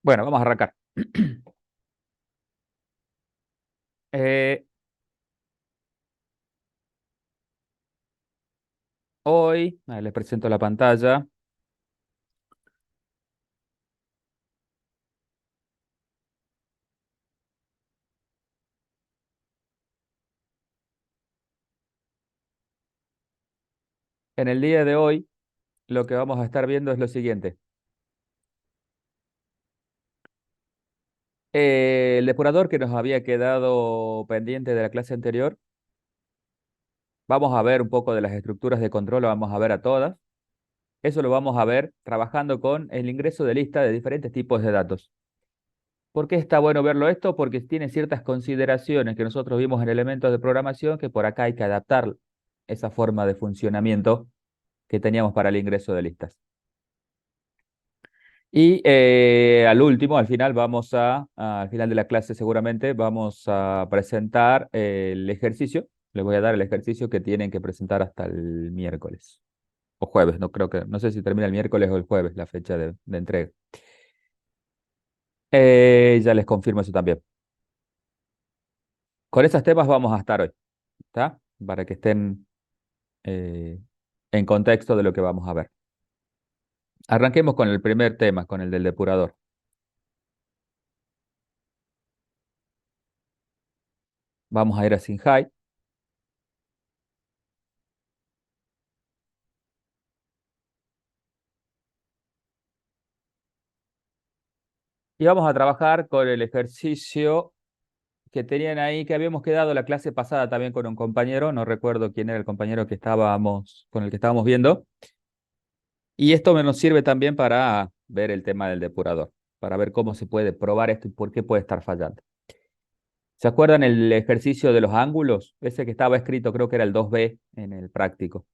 Bueno, vamos a arrancar. Eh, hoy les presento la pantalla. En el día de hoy, lo que vamos a estar viendo es lo siguiente. El depurador que nos había quedado pendiente de la clase anterior, vamos a ver un poco de las estructuras de control, lo vamos a ver a todas. Eso lo vamos a ver trabajando con el ingreso de lista de diferentes tipos de datos. ¿Por qué está bueno verlo esto? Porque tiene ciertas consideraciones que nosotros vimos en elementos de programación que por acá hay que adaptar esa forma de funcionamiento que teníamos para el ingreso de listas. Y al último, al final de la clase seguramente, vamos a presentar el ejercicio. Les voy a dar el ejercicio que tienen que presentar hasta el miércoles o jueves. No sé si termina el miércoles o el jueves la fecha de entrega. Ya les confirmo eso también. Con esos temas vamos a estar hoy, ¿está? Para que estén eh, en contexto de lo que vamos a ver. Arranquemos con el primer tema, con el del depurador. Vamos a ir a Sinhai. Y vamos a trabajar con el ejercicio que tenían ahí, que habíamos quedado la clase pasada también con un compañero, no recuerdo quién era el compañero con el que estábamos viendo. Y esto nos sirve también para ver el tema del depurador, para ver cómo se puede probar esto y por qué puede estar fallando. ¿Se acuerdan el ejercicio de los ángulos? Ese que estaba escrito, creo que era el 2B en el práctico.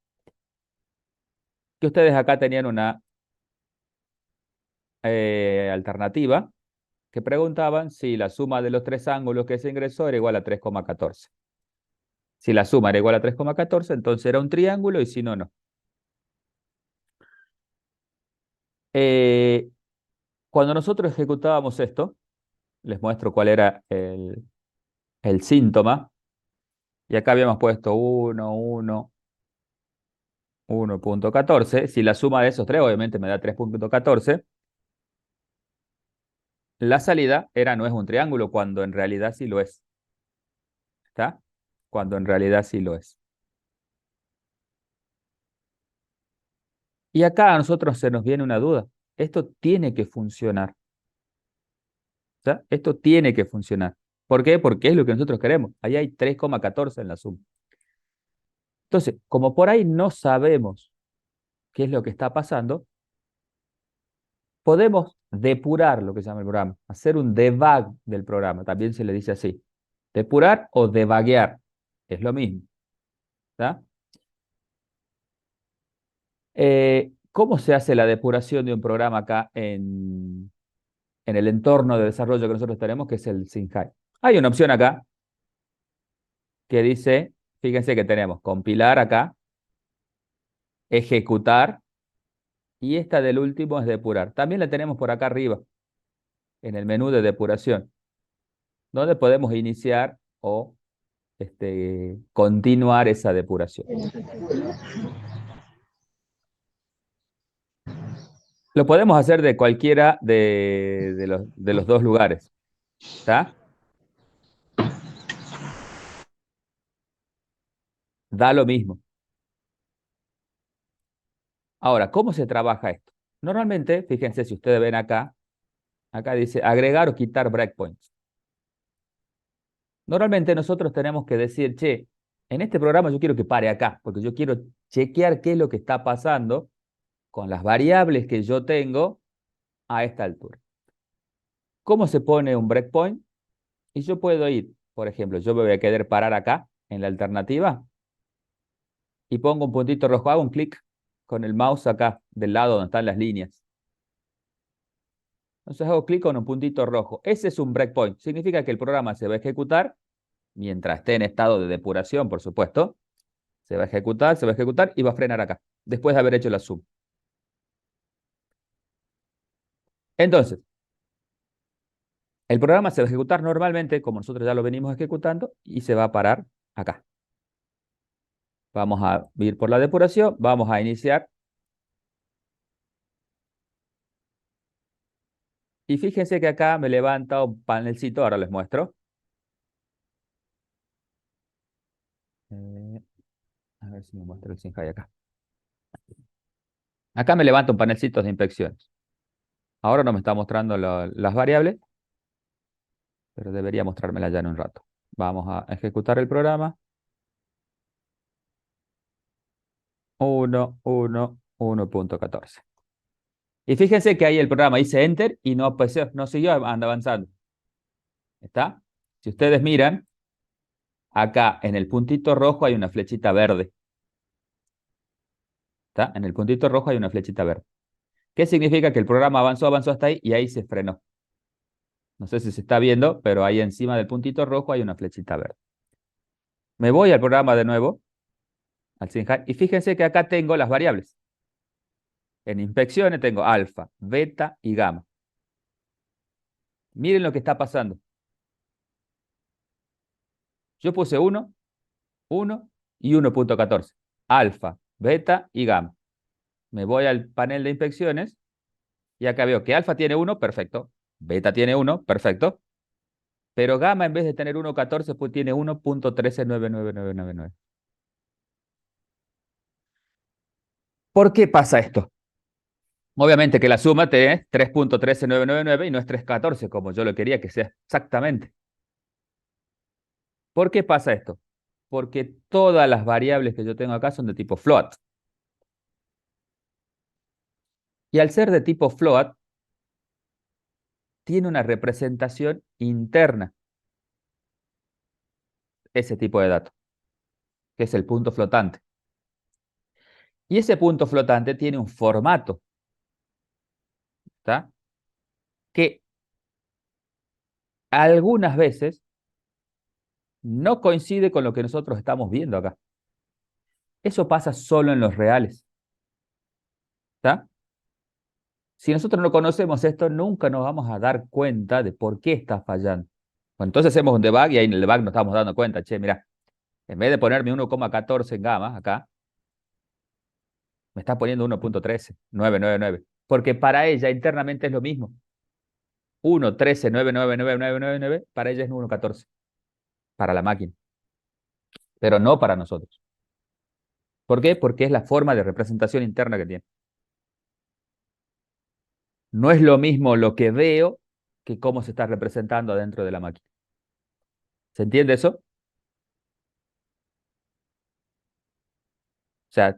Que ustedes acá tenían una alternativa que preguntaban si la suma de los tres ángulos que se ingresó era igual a 3,14. Si la suma era igual a 3,14, entonces era un triángulo y si no, no. Eh, Cuando nosotros ejecutábamos esto, les muestro cuál era el síntoma. Y acá habíamos puesto 1,14. Si la suma de esos tres, obviamente me da 3,14. La salida no es un triángulo, cuando en realidad sí lo es. ¿Está? Cuando en realidad sí lo es. Y acá a nosotros se nos viene una duda. Esto tiene que funcionar. ¿Está? Esto tiene que funcionar. ¿Por qué? Porque es lo que nosotros queremos. Ahí hay 3,14 en la suma. Entonces, como por ahí no sabemos qué es lo que está pasando, podemos depurar lo que se llama el programa, hacer un debug del programa, también se le dice así. Depurar o debuguear, es lo mismo. ¿Tá? ¿Cómo se hace la depuración de un programa acá en el entorno de desarrollo que nosotros tenemos, que es el Sinhai? Hay una opción acá que dice, fíjense que tenemos compilar acá, ejecutar, y esta del último es depurar. También la tenemos por acá arriba, en el menú de depuración, donde podemos iniciar o continuar esa depuración. Lo podemos hacer de cualquiera de los dos lugares. ¿Está? Da lo mismo. Ahora, ¿cómo se trabaja esto? Normalmente, fíjense si ustedes ven acá, acá dice agregar o quitar breakpoints. Normalmente nosotros tenemos que decir, che, en este programa yo quiero que pare acá, porque yo quiero chequear qué es lo que está pasando con las variables que yo tengo a esta altura. ¿Cómo se pone un breakpoint? Y yo puedo ir, por ejemplo, yo me voy a querer parar acá en la alternativa y pongo un puntito rojo, hago un clic con el mouse acá del lado donde están las líneas. Entonces hago clic con un puntito rojo. Ese es un breakpoint. Significa que el programa se va a ejecutar mientras esté en estado de depuración, por supuesto. Se va a ejecutar y va a frenar acá, después de haber hecho la suma. Entonces, El programa se va a ejecutar normalmente, como nosotros ya lo venimos ejecutando, y se va a parar acá. Vamos a ir por la depuración, vamos a iniciar. Y fíjense que acá me levanta un panelcito, ahora les muestro. Eh, a ver si me muestra el Sinjai acá. Acá me levanta un panelcito de inspecciones. Ahora no me está mostrando las variables, pero debería mostrármela ya en un rato. Vamos a ejecutar el programa. 1.14. Y fíjense que ahí el programa dice Enter y no, pues, no siguió avanzando. ¿Está? Si ustedes miran, acá en el puntito rojo hay una flechita verde. ¿Está? En el puntito rojo hay una flechita verde. ¿Qué significa? Que el programa avanzó hasta ahí y ahí se frenó. No sé si se está viendo, pero ahí encima del puntito rojo hay una flechita verde. Me voy al programa de nuevo, al Sinjai, y fíjense que acá tengo las variables. En inspecciones tengo alfa, beta y gamma. Miren lo que está pasando. Yo puse 1, 1 y 1.14. Alfa, beta y gamma. Me voy al panel de inspecciones y acá veo que alfa tiene 1, perfecto. Beta tiene 1, perfecto. Pero gamma en vez de tener 1.14, pues tiene 1.139999. ¿Por qué pasa esto? Obviamente que la suma es 3.13999 y no es 314, como yo lo quería que sea exactamente. ¿Por qué pasa esto? Porque todas las variables que yo tengo acá son de tipo float. Y al ser de tipo float, tiene una representación interna, ese tipo de dato, que es el punto flotante. Y ese punto flotante tiene un formato, ¿está? Que algunas veces no coincide con lo que nosotros estamos viendo acá. Eso pasa solo en los reales, ¿está? Si nosotros no conocemos esto, nunca nos vamos a dar cuenta de por qué está fallando. Bueno, entonces hacemos un debug y ahí en el debug nos estamos dando cuenta, che, mira, en vez de ponerme 1.14 en gamma acá, me está poniendo 1.13999. Porque para ella internamente es lo mismo. 1.13999999 para ella es 1.14. Para la máquina. Pero no para nosotros. ¿Por qué? Porque es la forma de representación interna que tiene. No es lo mismo lo que veo que cómo se está representando adentro de la máquina. ¿Se entiende eso? O sea,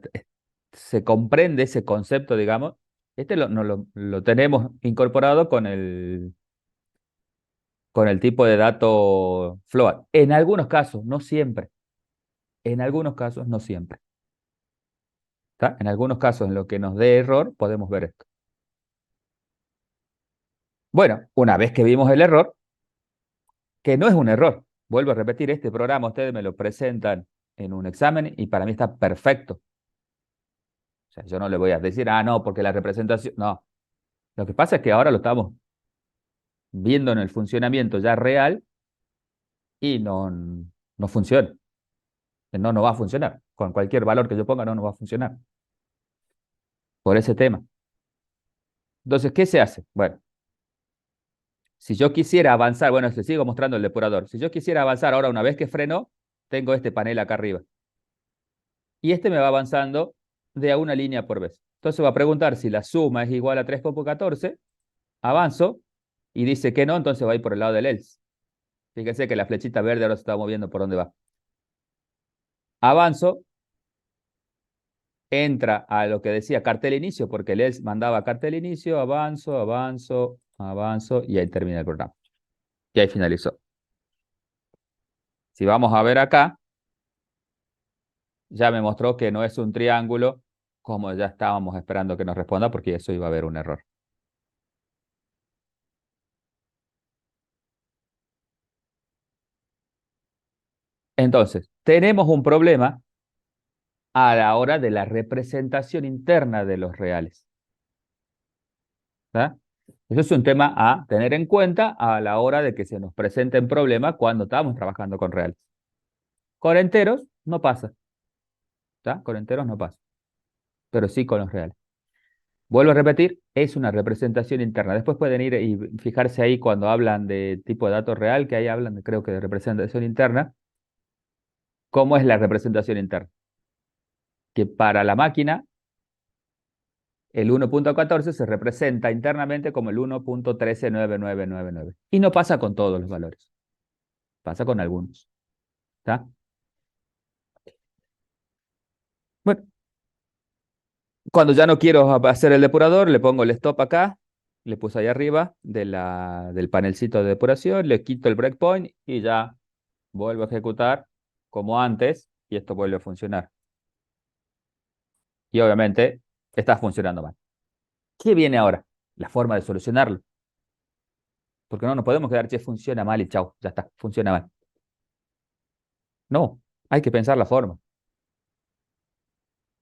se comprende ese concepto, digamos. Este lo tenemos incorporado con el tipo de dato float. En algunos casos, no siempre. En algunos casos, no siempre. ¿Está? En algunos casos, en lo que nos dé error, podemos ver esto. Bueno, una vez que vimos el error, que no es un error, vuelvo a repetir, este programa ustedes me lo presentan en un examen y para mí está perfecto. O sea, yo no le voy a decir, ah, no, porque la representación, no. Lo que pasa es que ahora lo estamos viendo en el funcionamiento ya real y no funciona. No va a funcionar. Con cualquier valor que yo ponga, no va a funcionar. Por ese tema. Entonces, ¿qué se hace? Bueno, si yo quisiera avanzar, bueno, les sigo mostrando el depurador. Si yo quisiera avanzar ahora, una vez que freno, tengo este panel acá arriba. Y este me va avanzando de a una línea por vez. Entonces va a preguntar si la suma es igual a 3.14, avanzo, y dice que no, entonces va a ir por el lado del else. Fíjense que la flechita verde ahora se está moviendo por dónde va. Avanzo, entra a lo que decía cartel inicio, porque el else mandaba cartel inicio, avanzo, avanzo, avanzo, y ahí termina el programa. Y ahí finalizó. Si vamos a ver acá, ya me mostró que no es un triángulo, como ya estábamos esperando que nos responda, porque eso iba a haber un error. Entonces, tenemos un problema a la hora de la representación interna de los reales. ¿Tá? Eso es un tema a tener en cuenta a la hora de que se nos presenten problemas cuando estamos trabajando con reales. Con enteros no pasa, ¿está? Con enteros no pasa, pero sí con los reales. Vuelvo a repetir, es una representación interna. Después pueden ir y fijarse ahí cuando hablan de tipo de dato real, que ahí hablan, creo que de representación interna. ¿Cómo es la representación interna? Que para la máquina, el 1.14 se representa internamente como el 1.139999. Y no pasa con todos los valores, pasa con algunos. ¿Está? Bueno, cuando ya no quiero hacer el depurador, le pongo el stop acá, le puse ahí arriba del panelcito de depuración, le quito el breakpoint y ya vuelvo a ejecutar como antes y esto vuelve a funcionar. Y obviamente está funcionando mal. ¿Qué viene ahora? La forma de solucionarlo. Porque no nos podemos quedar, che, funciona mal y chau, ya está, funciona mal. No, hay que pensar la forma.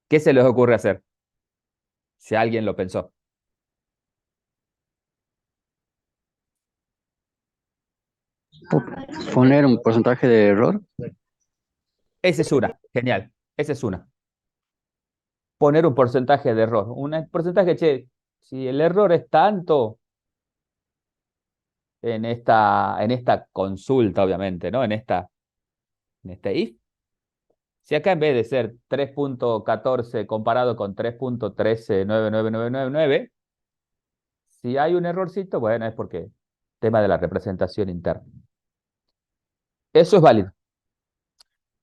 ¿Qué se les ocurre hacer? Si alguien lo pensó. Poner un porcentaje de error. Esa es una, genial. Esa es una. Poner un porcentaje de error. Un porcentaje, che, si el error es tanto en esta consulta, obviamente, ¿no? En este if, si acá en vez de ser 3.14 comparado con 3.139999, si hay un errorcito, bueno, es porque tema de la representación interna. Eso es válido.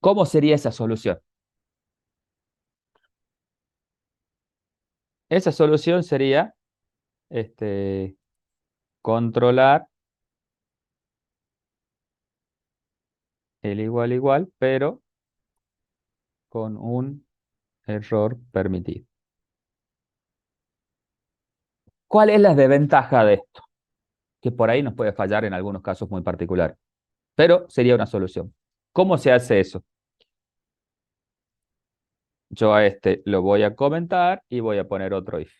¿Cómo sería esa solución? Esa solución sería este, controlar el igual igual, pero con un error permitido. ¿Cuál es la desventaja de esto? Que por ahí nos puede fallar en algunos casos muy particulares, pero sería una solución. ¿Cómo se hace eso? Yo a este lo voy a comentar y voy a poner otro if.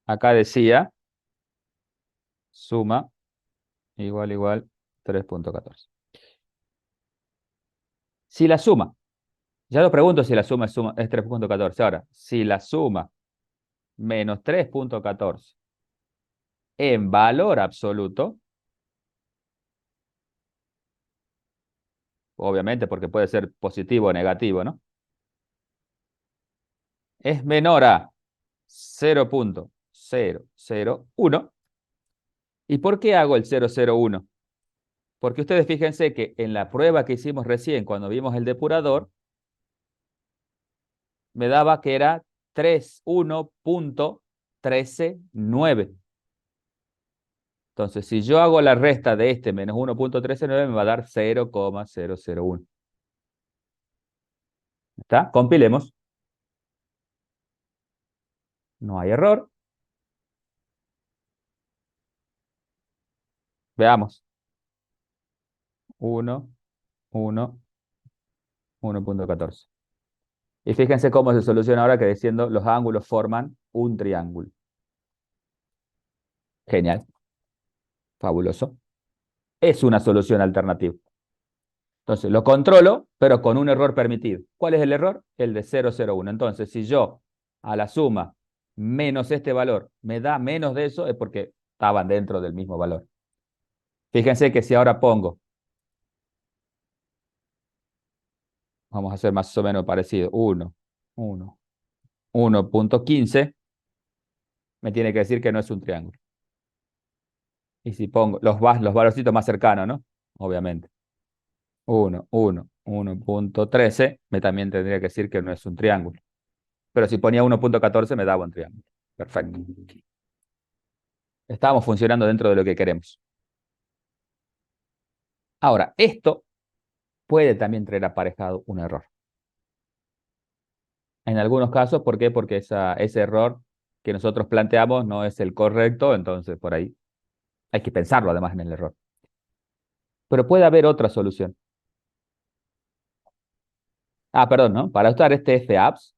Acá decía suma igual igual 3.14. Si la suma, ya lo pregunto si la suma es 3.14. Ahora, si la suma menos 3.14 en valor absoluto, obviamente porque puede ser positivo o negativo, ¿no? Es menor a 0.001. ¿Y por qué hago el 001? Porque ustedes fíjense que en la prueba que hicimos recién, cuando vimos el depurador, me daba que era 31.139. Entonces, si yo hago la resta de este menos 1.139, me va a dar 0,001. ¿Está? Compilemos. No hay error. Veamos. 1, 1, 1.14. Y fíjense cómo se soluciona ahora que diciendo los ángulos forman un triángulo. Genial. Fabuloso. Es una solución alternativa. Entonces, lo controlo, pero con un error permitido. ¿Cuál es el error? El de 0,01. Entonces, si yo a la suma menos este valor me da menos de eso, es porque estaban dentro del mismo valor. Fíjense que si ahora pongo, vamos a hacer más o menos parecido, 1, 1, 1.15, me tiene que decir que no es un triángulo. Y si pongo los valorcitos más cercanos, ¿no? Obviamente. 1, 1, 1.13, me también tendría que decir que no es un triángulo. Pero si ponía 1.14 me daba un triángulo. Perfecto. Estamos funcionando dentro de lo que queremos. Ahora, esto puede también traer aparejado un error. En algunos casos, ¿por qué? Porque ese error que nosotros planteamos no es el correcto, entonces por ahí hay que pensarlo además en el error. Pero puede haber otra solución. Perdón, ¿no? Para usar este fapps,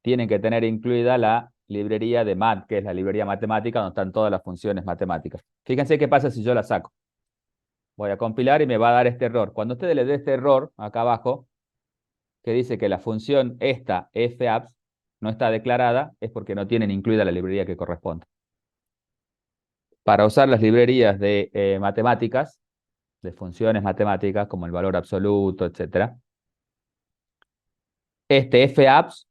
tienen que tener incluida la librería de mat, que es la librería matemática donde están todas las funciones matemáticas. Fíjense qué pasa si yo la saco. Voy a compilar y me va a dar este error. Cuando ustedes le dé este error, acá abajo, que dice que la función esta, fapps, no está declarada, es porque no tienen incluida la librería que corresponde. Para usar las librerías de matemáticas, de funciones matemáticas, como el valor absoluto, etcétera, este fapps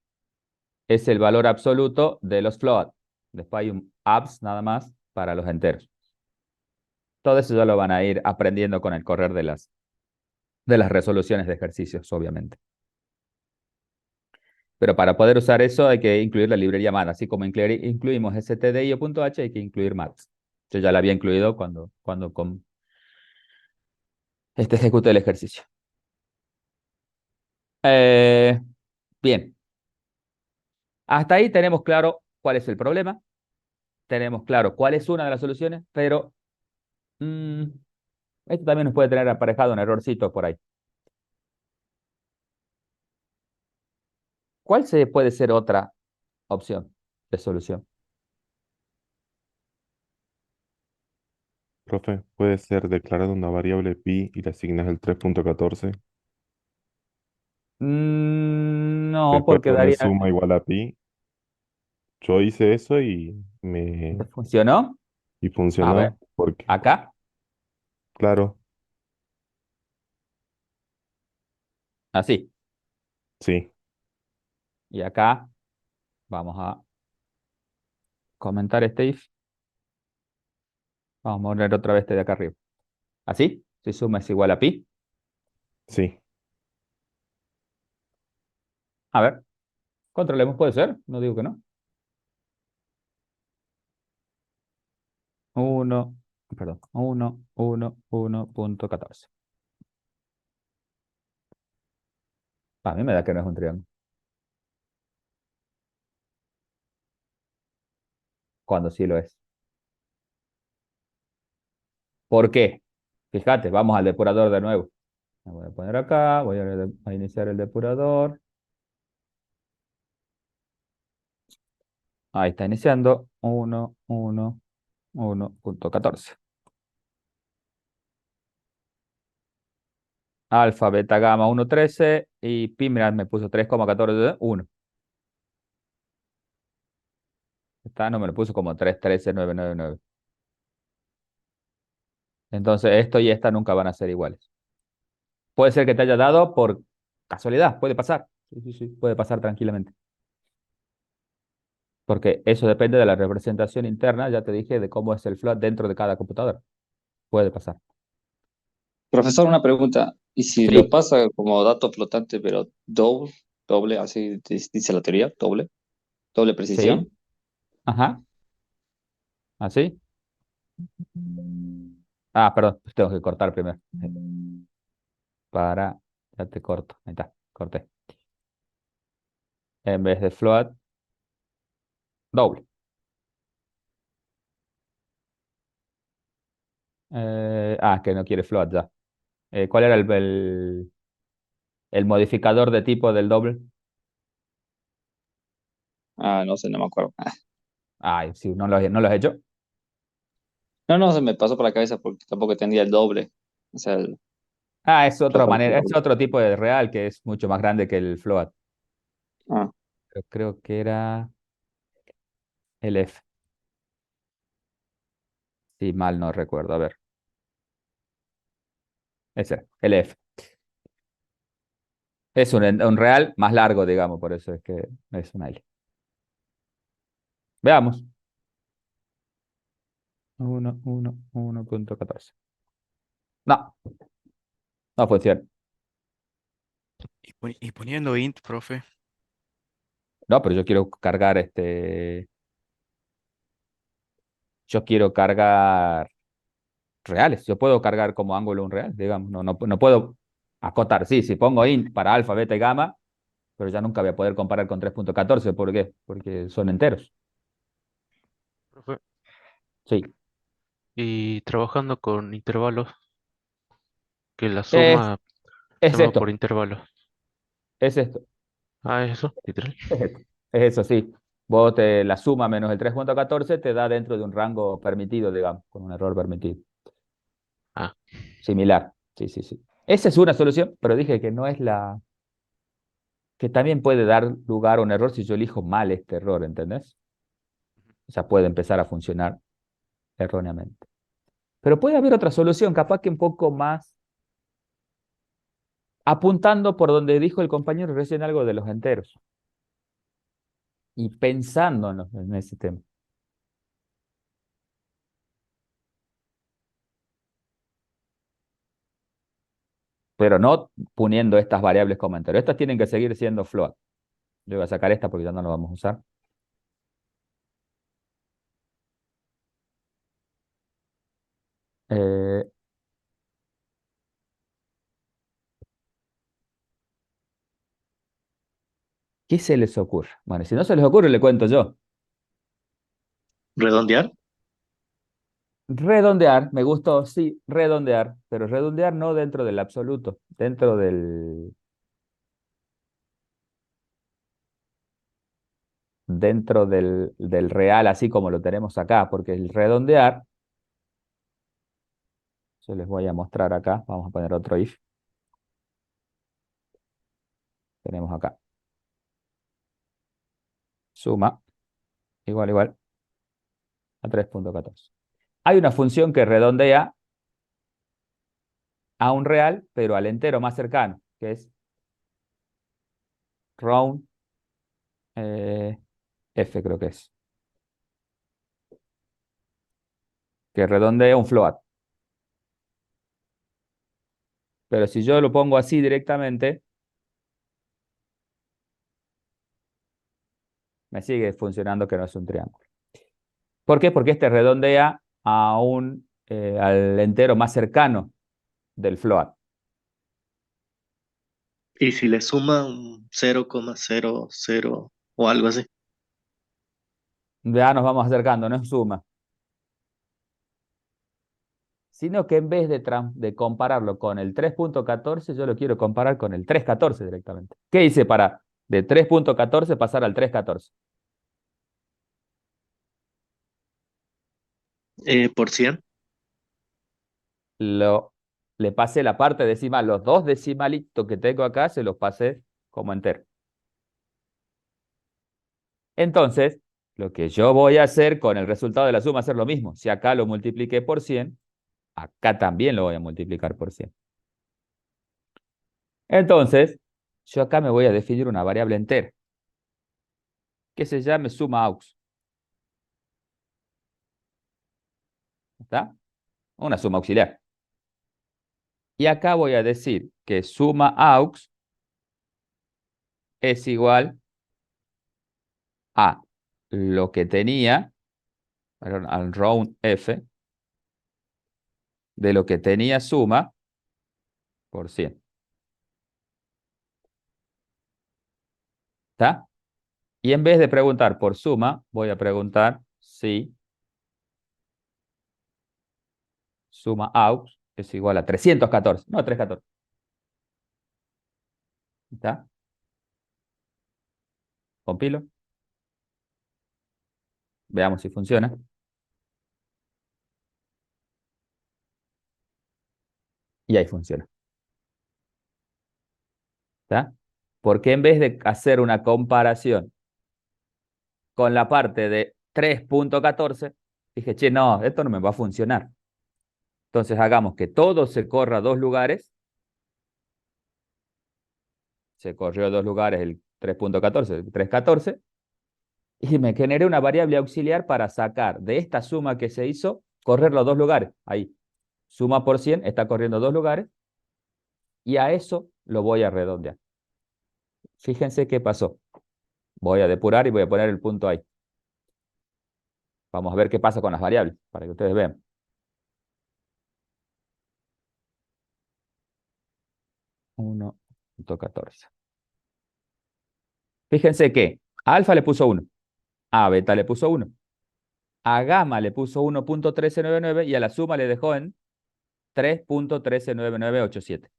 es el valor absoluto de los float. Después hay un apps nada más para los enteros. Todo eso ya lo van a ir aprendiendo con el correr de las resoluciones de ejercicios, obviamente. Pero para poder usar eso hay que incluir la librería mat. Así como incluimos stdio.h, hay que incluir mat. Yo ya la había incluido cuando ejecuté el ejercicio. Eh, bien, hasta ahí tenemos claro cuál es el problema, tenemos claro cuál es una de las soluciones, pero mm, esto también nos puede tener aparejado un errorcito por ahí. ¿Cuál puede ser otra opción de solución? Profe, puede ser declarada una variable pi y le asignas el 3.14. No, Después porque pones daría. suma igual a pi. Yo hice eso y ¿Funcionó? A ver, funcionó porque, acá, claro, así. sí, Y acá vamos a comentar este if. Vamos a poner otra vez este de acá arriba. ¿Así? Si suma es igual a pi. sí. A ver, controlemos, puede ser. No digo que no. 1, perdón, 1,14. A mí me da que no es un triángulo. Cuando sí lo es. ¿Por qué? Fíjate, vamos al depurador de nuevo. Me voy a poner acá, voy a iniciar el depurador. Ahí está iniciando. 1,14. Alfa, beta, gamma 1,13 y pi, mirad, me puso 3,14, 1. Está, no me lo puso como 3,13,999. Entonces, esto y esta nunca van a ser iguales. Puede ser que te haya dado por casualidad, puede pasar. Sí, sí, sí, puede pasar tranquilamente. Porque eso depende de la representación interna, ya te dije, de cómo es el float dentro de cada computadora. Puede pasar. Profesor, una pregunta. ¿Y si lo Sí, pasa como dato flotante, pero doble, así dice la teoría, doble precisión? sí, ajá, así. Ah, perdón, pues tengo que cortar primero. Para, ya te corto. Ahí está, corté. En vez de float, doble. Que no quiere float ya. ¿Cuál era el modificador de tipo del doble? Ah, no sé, no me acuerdo. Ay, sí, no lo has hecho. No, no, se me pasó por la cabeza porque tampoco entendía el doble. O sea, el Es otra flotante manera, es doble. otro tipo de real que es mucho más grande que el float. Ah, Pero creo que era el F, si mal no recuerdo. A ver, ese, el F. Es un real más largo, digamos, por eso es que es una L. Veamos. 1,14. No, no funciona. Y poniendo int, profe. No, pero yo quiero cargar reales. Yo puedo cargar como ángulo un real, digamos. No, no, no puedo acotar. Sí, si pongo int para alfa, beta y gamma, pero ya nunca voy a poder comparar con 3,14. ¿Por qué? Porque son enteros. Profe. Sí. Y trabajando con intervalos, que la Es, suma es se mueva por esto. intervalos. Es esto. Ah, eso, literal. Es esto. Es eso, sí. La suma menos el 3.14 te da dentro de un rango permitido, digamos, con un error permitido. Ah, Similar. Sí, sí, sí. Esa es una solución, pero dije que no es la... que también puede dar lugar a un error si yo elijo mal este error, ¿entendés? O sea, puede empezar a funcionar erróneamente. Pero puede haber otra solución, capaz que un poco más apuntando por donde dijo el compañero recién algo de los enteros y pensando en ese tema. Pero no poniendo estas variables como enteros. Estas tienen que seguir siendo float. Yo voy a sacar esta porque ya no la vamos a usar. Eh, ¿Qué se les ocurre? Bueno, si no se les ocurre, le cuento yo. ¿Redondear? Redondear, me gustó, sí, redondear, pero redondear no dentro del absoluto, dentro del real, así como lo tenemos acá, porque el redondear, yo les voy a mostrar acá, vamos a poner otro if, tenemos acá, suma, igual, igual, a 3.14. Hay una función que redondea a un real, pero al entero más cercano, que es round eh, f, creo que es, que redondea un float. Pero si yo lo pongo así directamente, me sigue funcionando que no es un triángulo. ¿Por qué? Porque este redondea al entero más cercano del float. Y si le suma un 0,00 o algo así. Ya nos vamos acercando, no es suma. Sino que en vez de compararlo con el 3.14, yo lo quiero comparar con el 3.14 directamente. ¿Qué hice para de 3.14 pasar al 3.14? Por 100. Lo, Le pasé la parte decimal, los dos decimalitos que tengo acá, se los pasé como entero. Entonces, lo que yo voy a hacer con el resultado de la suma es hacer lo mismo. Si acá lo multipliqué por 100, acá también lo voy a multiplicar por 100. Entonces, yo acá me voy a definir una variable entera que se llame suma aux. ¿Está? Una suma auxiliar. Y acá voy a decir que suma aux es igual a lo que tenía, perdón, al round f, de lo que tenía suma por 100. ¿Está? Y en vez de preguntar por suma, voy a preguntar si suma aux es igual a 314, no 314. ¿Está? Compilo. Veamos si funciona. Y ahí funciona. ¿Está? Porque en vez de hacer una comparación con la parte de 3.14, dije, che, no, esto no me va a funcionar. Entonces hagamos que todo se corra a dos lugares. Se corrió a dos lugares el 3.14, el 3.14. Y me generé una variable auxiliar para sacar de esta suma que se hizo, correrlo a dos lugares. Ahí, suma por 100, está corriendo a dos lugares. Y a eso lo voy a redondear. Fíjense qué pasó. Voy a depurar y voy a poner el punto ahí. Vamos a ver qué pasa con las variables, para que ustedes vean. 1.14. Fíjense que a alfa le puso 1, a beta le puso 1, a gamma le puso 1.1399 y a la suma le dejó en 3.139987.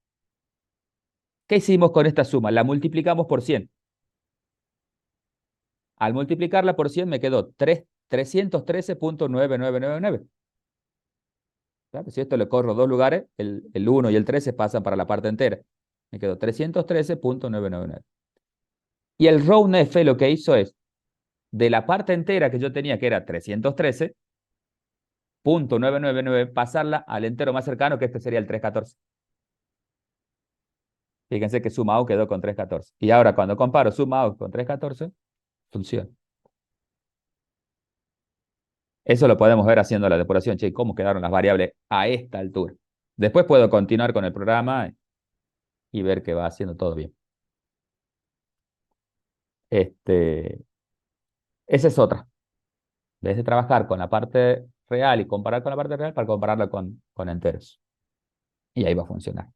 ¿Qué hicimos con esta suma? La multiplicamos por 100. Al multiplicarla por 100 me quedó 313.9999. Claro, si esto le corro dos lugares, el 1 y el 13 pasan para la parte entera. Me quedó 313.999. Y el round F lo que hizo es, de la parte entera que yo tenía, que era 313.999, pasarla al entero más cercano, que este sería el 314. Fíjense que sum out quedó con 314. Y ahora cuando comparo sum out con 314, funciona. Eso lo podemos ver haciendo la depuración. Che, ¿cómo quedaron las variables a esta altura? Después puedo continuar con el programa y ver que va haciendo todo bien. Esa es otra. En vez de trabajar con la parte real y comparar con la parte real, para compararla con enteros. Y ahí va a funcionar.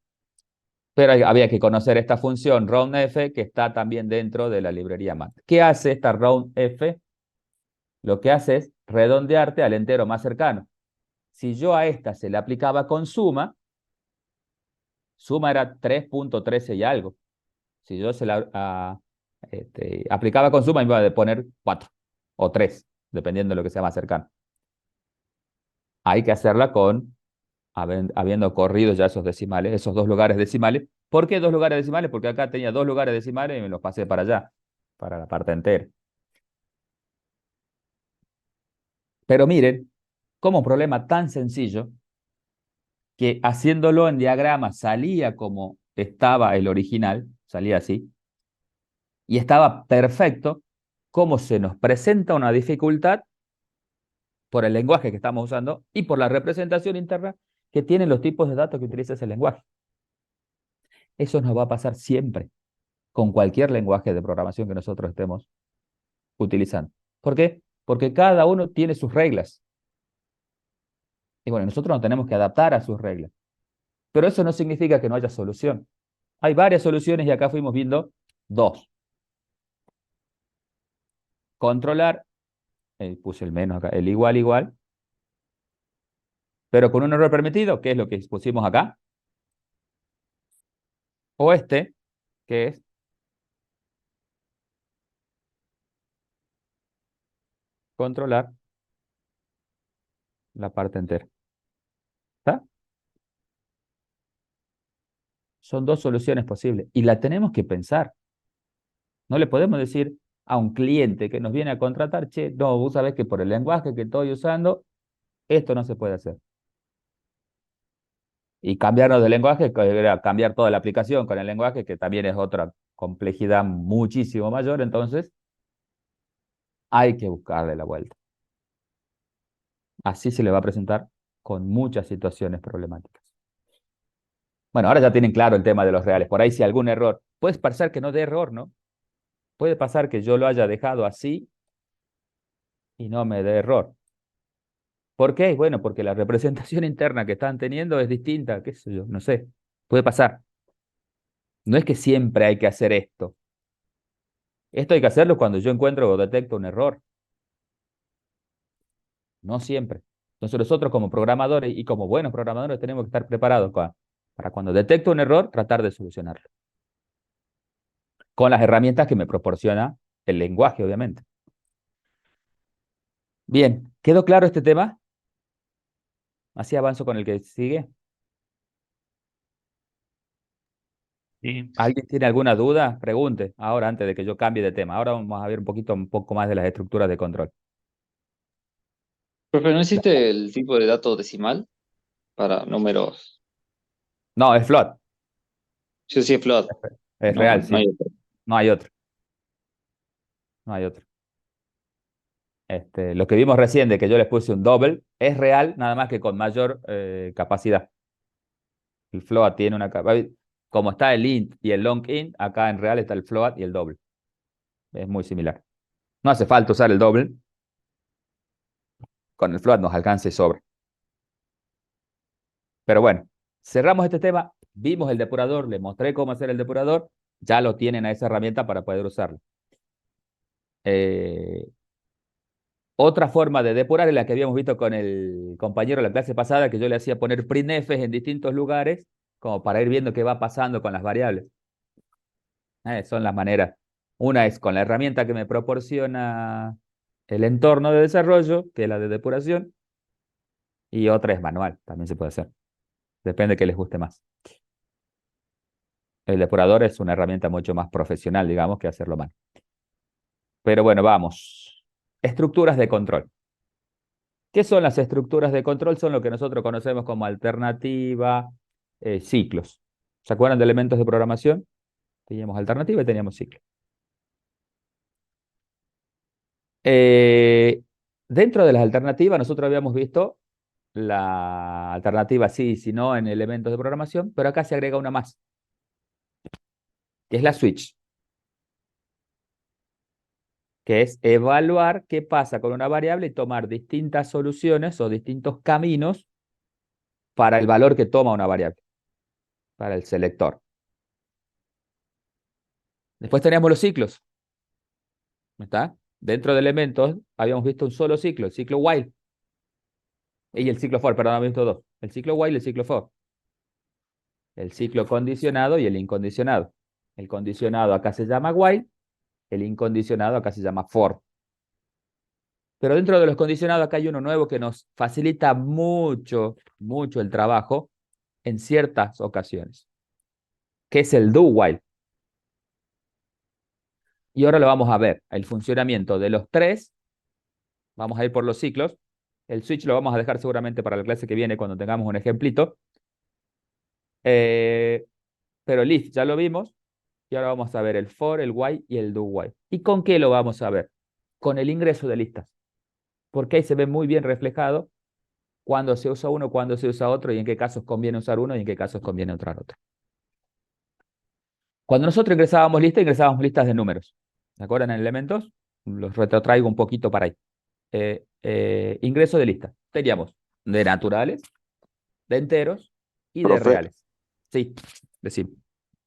Pero había que conocer esta función roundF que está también dentro de la librería mat. ¿Qué hace esta roundF? Lo que hace es redondearte al entero más cercano. Si yo a esta se le aplicaba con suma era 3.13 y algo. Si yo se la aplicaba con suma, iba a poner 4 o 3, dependiendo de lo que sea más cercano. Hay que hacerla habiendo corrido ya esos decimales, esos dos lugares decimales. ¿Por qué dos lugares decimales? Porque acá tenía dos lugares decimales y me los pasé para allá, para la parte entera. Pero miren, como un problema tan sencillo, que haciéndolo en diagrama salía como estaba el original, salía así, y estaba perfecto, cómo se nos presenta una dificultad por el lenguaje que estamos usando y por la representación interna que tienen los tipos de datos que utiliza ese lenguaje. Eso nos va a pasar siempre con cualquier lenguaje de programación que nosotros estemos utilizando. ¿Por qué? Porque cada uno tiene sus reglas. Y bueno, nosotros nos tenemos que adaptar a sus reglas. Pero eso no significa que no haya solución. Hay varias soluciones y acá fuimos viendo dos. Controlar, puse el menos acá, el igual, igual, pero con un error permitido, que es lo que pusimos acá. O que es controlar la parte entera. ¿Está? Son dos soluciones posibles y la tenemos que pensar. No le podemos decir a un cliente que nos viene a contratar, che, no, vos sabés que por el lenguaje que estoy usando, esto no se puede hacer. Y cambiarnos de lenguaje, cambiar toda la aplicación con el lenguaje, que también es otra complejidad muchísimo mayor, entonces hay que buscarle la vuelta. Así se le va a presentar con muchas situaciones problemáticas. Bueno, ahora ya tienen claro el tema de los reales. Por ahí si algún error, puede pasar que no dé error, ¿no? Puede pasar que yo lo haya dejado así y no me dé error. ¿Por qué? Bueno, porque la representación interna que están teniendo es distinta, qué sé yo, no sé. Puede pasar. No es que siempre hay que hacer esto. Esto hay que hacerlo cuando yo encuentro o detecto un error. No siempre. Entonces nosotros como programadores y como buenos programadores tenemos que estar preparados para cuando detecto un error, tratar de solucionarlo. Con las herramientas que me proporciona el lenguaje, obviamente. Bien, ¿quedó claro este tema? Así avanzo con el que sigue. Sí. ¿Alguien tiene alguna duda? Pregunte ahora antes de que yo cambie de tema. Ahora vamos a ver un poco más de las estructuras de control. Profe, ¿no existe el tipo de dato decimal para números? No, es float. Sí, sí, float. Es No, real, no hay sí. otro. No hay otro. No hay otro. Lo que vimos recién de que yo les puse un double es real, nada más que con mayor capacidad. El float tiene una capacidad. Como está el int y el long int, acá en real está el float y el double. Es muy similar. No hace falta usar el double. Con el float nos alcanza y sobra. Pero bueno, cerramos este tema. Vimos el depurador, les mostré cómo hacer el depurador. Ya lo tienen a esa herramienta para poder usarlo. Otra forma de depurar es la que habíamos visto con el compañero de la clase pasada, que yo le hacía poner printfs en distintos lugares, como para ir viendo qué va pasando con las variables. Son las maneras Una es con la herramienta que me proporciona el entorno de desarrollo, que es la de depuración, y otra es manual, también se puede hacer. Depende de qué les guste más. El depurador es una herramienta mucho más profesional, digamos, que hacerlo mal. Pero bueno, vamos. Estructuras de control. ¿Qué son las estructuras de control? Son lo que nosotros conocemos como alternativa, ciclos. ¿Se acuerdan de elementos de programación? Teníamos alternativa y teníamos ciclo. Eh, Dentro de las alternativas, nosotros habíamos visto la alternativa sí, si no en elementos de programación, pero acá se agrega una más, que es la switch, que es evaluar qué pasa con una variable y tomar distintas soluciones o distintos caminos para el valor que toma una variable, para el selector. Después teníamos los ciclos, ¿está? Dentro de elementos habíamos visto un solo ciclo, el ciclo while, y el ciclo for, perdón, habíamos visto dos, el ciclo while y el ciclo for. El ciclo condicionado y el incondicionado. El condicionado acá se llama while, el incondicionado acá se llama for. Pero dentro de los condicionados acá hay uno nuevo que nos facilita mucho, mucho el trabajo en ciertas ocasiones, que es el do while. Y ahora lo vamos a ver, el funcionamiento de los tres. Vamos a ir por los ciclos. El switch lo vamos a dejar seguramente para la clase que viene cuando tengamos un ejemplito. Pero el if ya lo vimos. Y ahora vamos a ver el for, el while y el do while. ¿Y con qué lo vamos a ver? Con el ingreso de listas. Porque ahí se ve muy bien reflejado cuándo se usa uno, cuándo se usa otro y en qué casos conviene usar uno y en qué casos conviene usar otro. Cuando nosotros ingresábamos listas de números. ¿Se acuerdan en elementos? Los retrotraigo un poquito para ahí. Ingreso de listas. Teníamos de naturales, de enteros y de Profe, reales. Sí, decimos.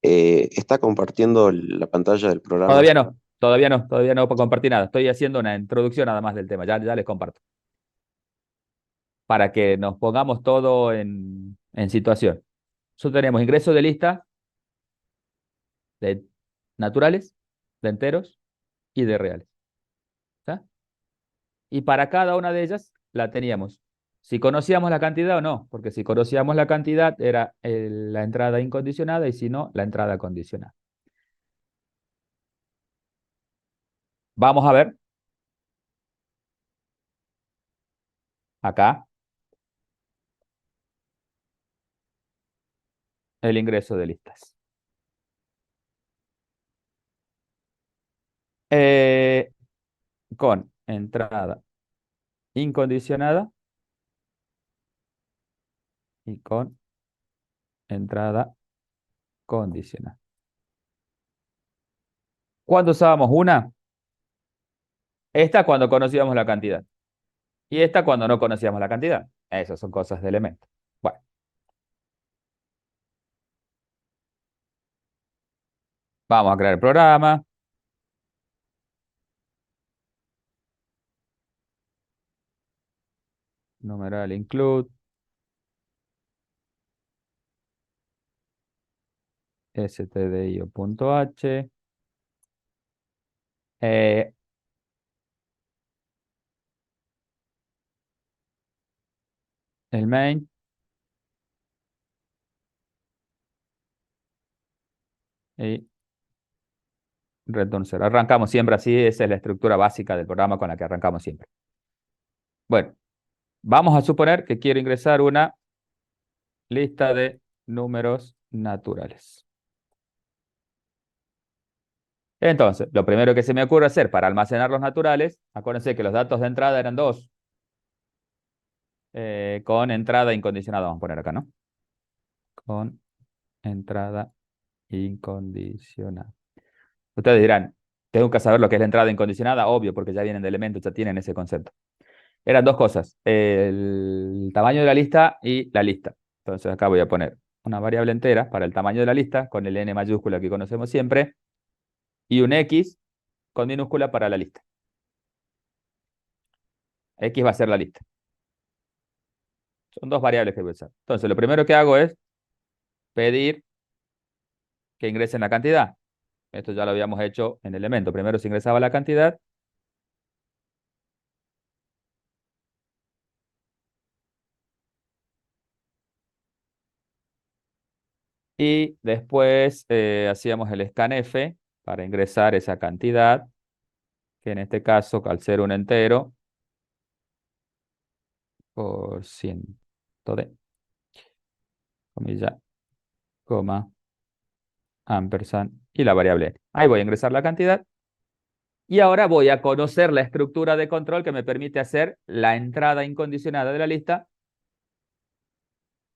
está compartiendo la pantalla del programa. Todavía no compartí nada. Estoy haciendo una introducción nada más del tema. Ya les comparto. Para que nos pongamos todo en situación. Nosotros tenemos ingreso de lista de naturales, de enteros y de reales. ¿Está? Y para cada una de ellas la teníamos. Si conocíamos la cantidad o no, porque si conocíamos la cantidad era la entrada incondicionada y si no, la entrada condicionada. Vamos a ver acá el ingreso de listas. Con entrada incondicionada y con entrada condicional. ¿Cuándo usábamos una? Esta cuando conocíamos la cantidad. Y esta cuando no conocíamos la cantidad. Esas son cosas de elementos. Bueno. Vamos a crear el programa. Numeral include. stdio.h. El main. Y return 0. Arrancamos siempre así. Esa es la estructura básica del programa con la que arrancamos siempre. Bueno, vamos a suponer que quiero ingresar una lista de números naturales. Entonces, lo primero que se me ocurre hacer para almacenar los naturales, acuérdense que los datos de entrada eran dos, con entrada incondicionada, vamos a poner acá, ¿no? Con entrada incondicionada. Ustedes dirán, tengo que saber lo que es la entrada incondicionada, obvio, porque ya vienen de elementos, ya tienen ese concepto. Eran dos cosas, el tamaño de la lista y la lista. Entonces acá voy a poner una variable entera para el tamaño de la lista, con el n mayúscula que conocemos siempre, y un x con minúscula para la lista. X va a ser la lista. Son dos variables que voy a usar. Entonces, lo primero que hago es pedir que ingresen la cantidad. Esto ya lo habíamos hecho en elemento. Primero se ingresaba la cantidad. Y después hacíamos el scanf para ingresar esa cantidad, que en este caso, al ser un entero, por ciento de, comilla, coma, ampersand, y la variable n. Ahí voy a ingresar la cantidad. Y ahora voy a conocer la estructura de control que me permite hacer la entrada incondicionada de la lista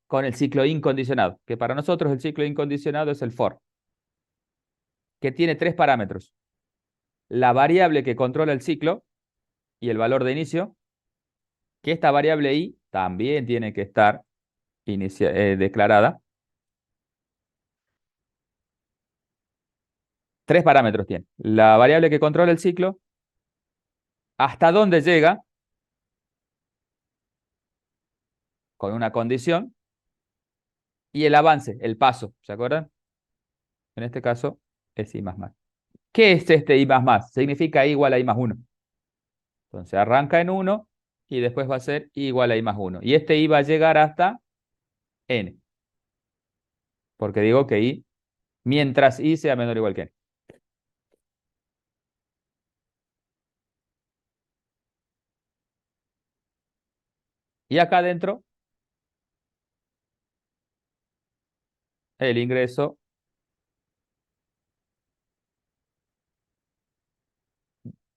con el ciclo incondicionado, que para nosotros el ciclo incondicionado es el for, que tiene tres parámetros. La variable que controla el ciclo y el valor de inicio, que esta variable i también tiene que estar declarada. Tres parámetros tiene. La variable que controla el ciclo, hasta dónde llega, con una condición, y el avance, el paso, ¿se acuerdan? En este caso es i más más. ¿Qué es este i más más? Significa i igual a i más 1. Entonces arranca en 1 y después va a ser i igual a i más 1. Y este i va a llegar hasta n. Porque digo que i, mientras i sea menor o igual que n. Y acá adentro, el ingreso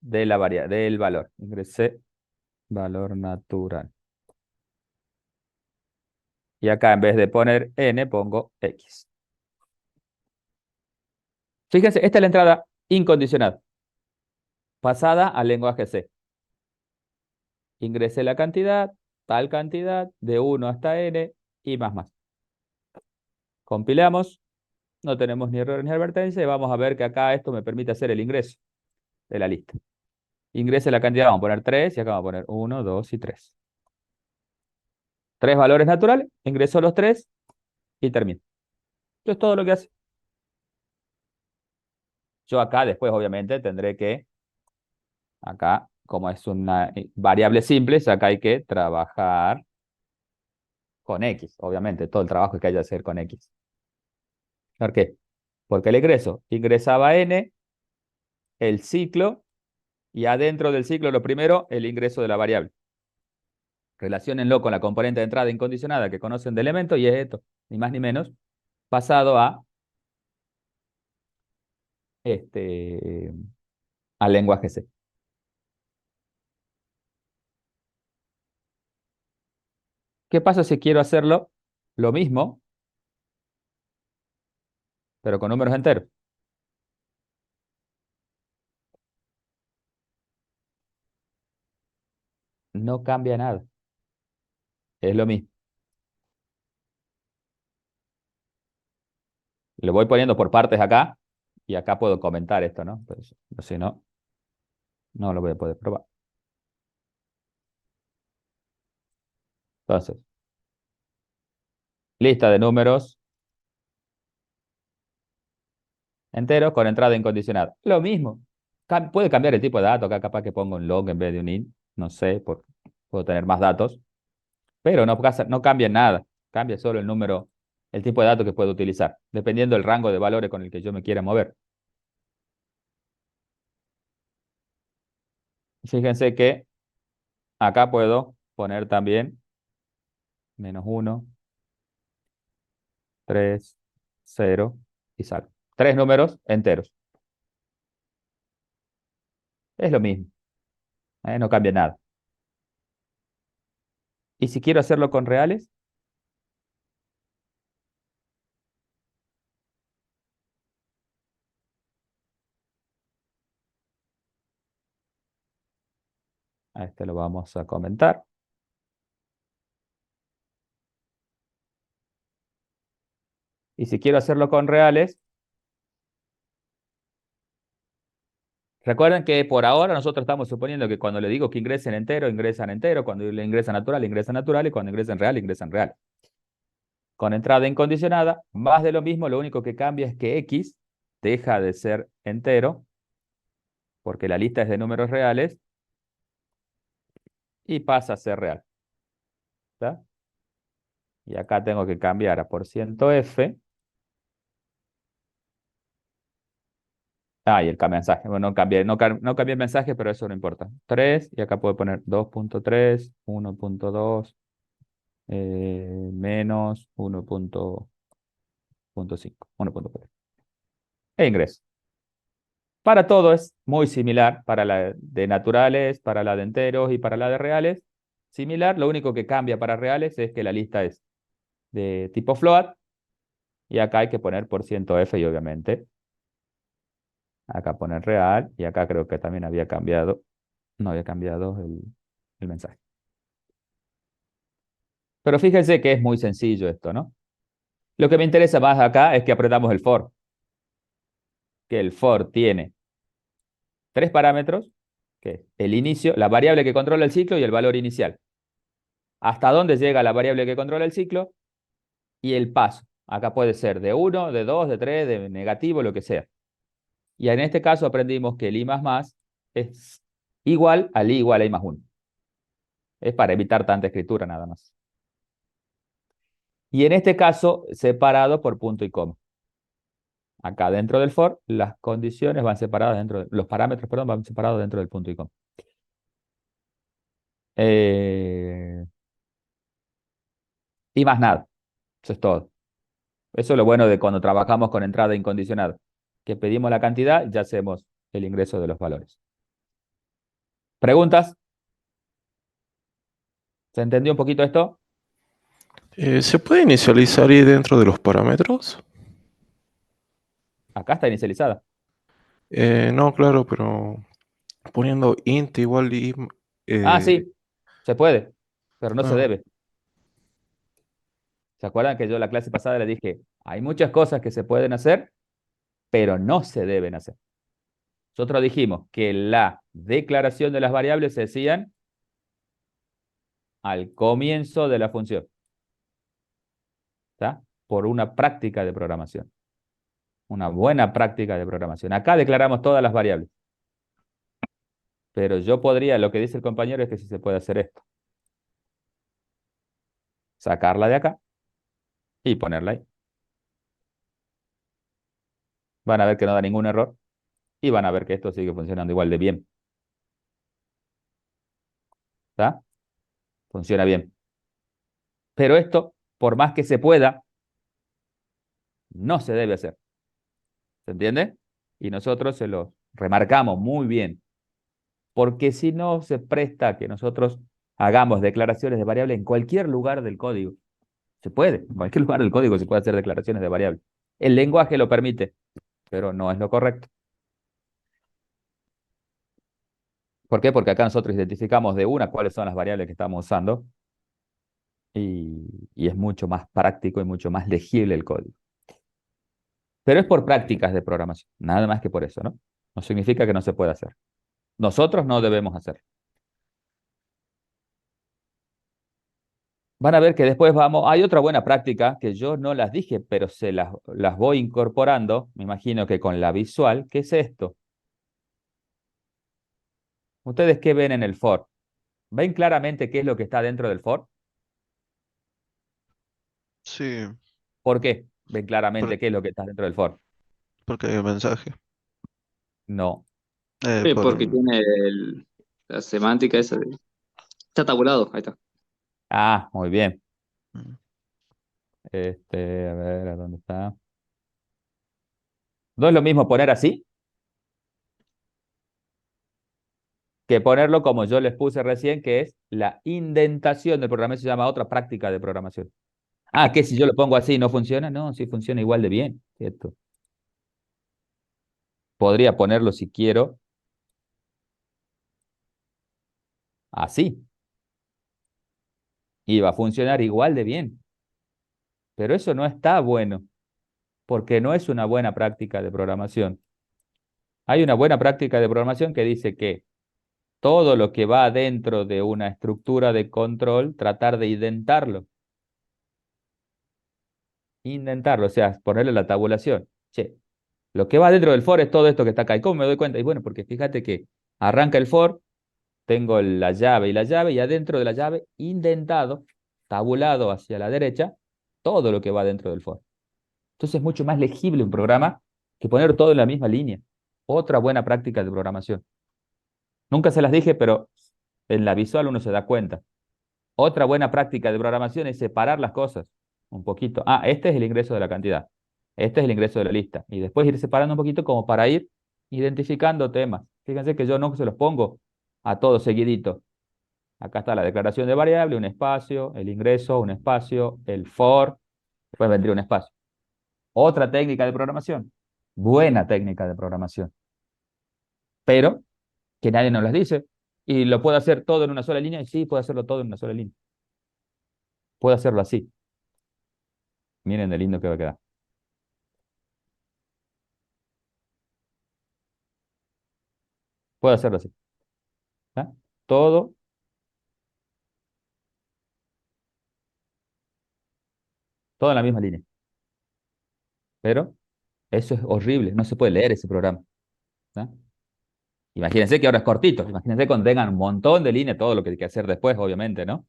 de la del valor. Ingresé valor natural. Y acá en vez de poner n, pongo x. Fíjense, esta es la entrada incondicional, pasada al lenguaje C. Ingresé la cantidad, tal cantidad, de 1 hasta n, y más más. Compilamos, no tenemos ni error ni advertencia, y vamos a ver que acá esto me permite hacer el ingreso de la lista. Ingrese la cantidad, vamos a poner 3, y acá vamos a poner 1, 2 y 3. Tres valores naturales, ingreso los 3 y termino. Esto es todo lo que hace. Yo acá después obviamente tendré que, acá como es una variable simple, acá hay que trabajar con X, obviamente, todo el trabajo que haya que hacer con X. ¿Por qué? Porque el ingreso ingresaba n, el ciclo, y adentro del ciclo lo primero, el ingreso de la variable. Relaciónenlo con la componente de entrada incondicionada que conocen de elemento, y es esto, ni más ni menos, pasado al lenguaje C. ¿Qué pasa si quiero hacerlo lo mismo, pero con números enteros? No cambia nada. Es lo mismo. Lo voy poniendo por partes acá, y acá puedo comentar esto, ¿no? Pues, si no, no lo voy a poder probar. Entonces, lista de números enteros con entrada incondicionada. Lo mismo. Puede cambiar el tipo de dato. Acá capaz que pongo un log en vez de un int. No sé, puedo tener más datos. Pero no cambia nada. Cambia solo el número, el tipo de dato que puedo utilizar, dependiendo del rango de valores con el que yo me quiera mover. Fíjense que acá puedo poner también -1, 3, 0 y salgo. Tres números enteros. Es lo mismo. No cambia nada. Y si quiero hacerlo con reales, a este lo vamos a comentar. Y si quiero hacerlo con reales, recuerden que por ahora nosotros estamos suponiendo que cuando le digo que ingresen entero, ingresan entero, cuando le ingresan natural, ingresan natural, y cuando ingresen real, ingresan real. Con entrada incondicionada, más de lo mismo, lo único que cambia es que X deja de ser entero, porque la lista es de números reales, y pasa a ser real. ¿Está? Y acá tengo que cambiar a %f. Ah, y el mensaje. Bueno, no cambié el mensaje, pero eso no importa. 3, y acá puedo poner 2.3, 1.2, menos 1.5, 1.4. E ingreso. Para todo es muy similar, para la de naturales, para la de enteros y para la de reales. Similar, lo único que cambia para reales es que la lista es de tipo float, y acá hay que poner %f y obviamente acá poner real, y acá creo que también había cambiado, no había cambiado el mensaje. Pero fíjense que es muy sencillo esto, ¿no? Lo que me interesa más acá es que apretamos el for, que el for tiene 3 parámetros, que es el inicio, la variable que controla el ciclo y el valor inicial. ¿Hasta dónde llega la variable que controla el ciclo? Y el paso. Acá puede ser de 1, de 2, de 3, de negativo, lo que sea. Y en este caso aprendimos que el i más es igual al i igual a i más 1. Es para evitar tanta escritura nada más. Y en este caso, separado por punto y coma. Acá dentro del for, las condiciones van separadas dentro, los parámetros, perdón, van separados dentro del punto y coma. Y más nada. Eso es todo. Eso es lo bueno de cuando trabajamos con entrada incondicionada. Que pedimos la cantidad, ya hacemos el ingreso de los valores. ¿Preguntas? ¿Se entendió un poquito esto? ¿Se puede inicializar ahí dentro de los parámetros? Acá está inicializada. No, claro, pero poniendo int igual y... Ah, eh, sí, se puede, pero no se ah, debe. ¿Se acuerdan que yo la clase pasada le dije, hay muchas cosas que se pueden hacer, pero no se deben hacer? Nosotros dijimos que la declaración de las variables se hacían al comienzo de la función, ¿está? Por una práctica de programación, una buena práctica de programación. Acá declaramos todas las variables, pero yo podría, lo que dice el compañero es que sí se puede hacer esto. Sacarla de acá y ponerla ahí. Van a ver que no da ningún error y van a ver que esto sigue funcionando igual de bien. ¿Está? Funciona bien. Pero esto, por más que se pueda, no se debe hacer. ¿Se entiende? Y nosotros se lo remarcamos muy bien, porque si no se presta a que nosotros hagamos declaraciones de variable en cualquier lugar del código. Se puede, en cualquier lugar del código se puede hacer declaraciones de variable. El lenguaje lo permite, pero no es lo correcto. ¿Por qué? Porque acá nosotros identificamos de una cuáles son las variables que estamos usando y es mucho más práctico y mucho más legible el código. Pero es por prácticas de programación, nada más que por eso, ¿no? No significa que no se pueda hacer. Nosotros no debemos hacerlo. Van a ver que después vamos, hay otra buena práctica que yo no las dije, pero las voy incorporando, me imagino que con la visual, ¿qué es esto? ¿Ustedes qué ven en el for? ¿Ven claramente qué es lo que está dentro del for? Sí, ¿Por qué ven por- claramente qué es lo que está dentro del for? porque hay un mensaje. No. Sí, Por... porque tiene la semántica esa está tabulado, ahí está. Ah, muy bien. Mm. A ver, ¿a dónde está? ¿No es lo mismo poner así que ponerlo como yo les puse recién, que es la indentación del programa? Eso se llama otra práctica de programación. Ah, que si yo lo pongo así no funciona. No, sí funciona igual de bien, ¿cierto? Podría ponerlo si quiero así y va a funcionar igual de bien. Pero eso no está bueno, porque no es una buena práctica de programación. Hay una buena práctica de programación que dice que todo lo que va dentro de una estructura de control, tratar de indentarlo. Indentarlo, o sea, ponerle la tabulación. Che, Lo que va dentro del for es todo esto que está acá. ¿Y cómo me doy cuenta? Y bueno, porque fíjate que arranca el for, tengo la llave, y adentro de la llave, indentado, tabulado hacia la derecha, todo lo que va dentro del for. Entonces es mucho más legible un programa que poner todo en la misma línea. Otra buena práctica de programación. Nunca se las dije, pero en la visual uno se da cuenta. Otra buena práctica de programación es separar las cosas un poquito. Ah, este es el ingreso de la cantidad. Este es el ingreso de la lista. Y después ir separando un poquito como para ir identificando temas. Fíjense que yo no se los pongo a todos seguidito. Acá está la declaración de variable, un espacio, el ingreso, un espacio, el for, después vendría un espacio. Otra técnica de programación. Buena técnica de programación. Pero que nadie nos las dice. Y lo puedo hacer todo en una sola línea. Y sí, puedo hacerlo todo en una sola línea. Puedo hacerlo así. Miren de lindo que va a quedar. Puedo hacerlo así. ¿Ah? Todo, todo en la misma línea. Pero eso es horrible. No se puede leer ese programa. ¿Ah? Imagínense que ahora es cortito. Imagínense cuando tengan un montón de líneas, todo lo que hay que hacer después, obviamente, ¿no?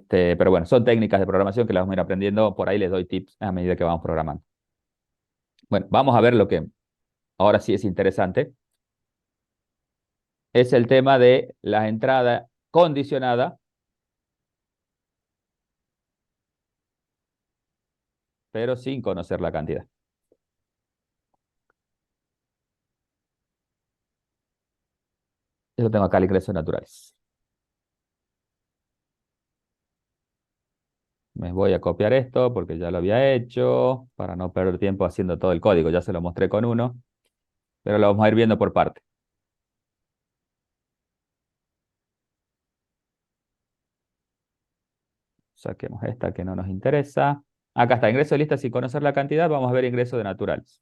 Pero bueno, son técnicas de programación que las vamos a ir aprendiendo. Por ahí les doy tips a medida que vamos programando. Bueno, vamos a ver lo que ahora sí es interesante. Es el tema de la entrada condicionada, pero sin conocer la cantidad. Yo tengo acá el ingreso naturales. Me voy a copiar esto porque ya lo había hecho, para no perder tiempo haciendo todo el código. Ya se lo mostré con uno, pero lo vamos a ir viendo por parte. Saquemos esta que no nos interesa. Acá está, ingreso de lista sin conocer la cantidad. Vamos a ver ingreso de naturales.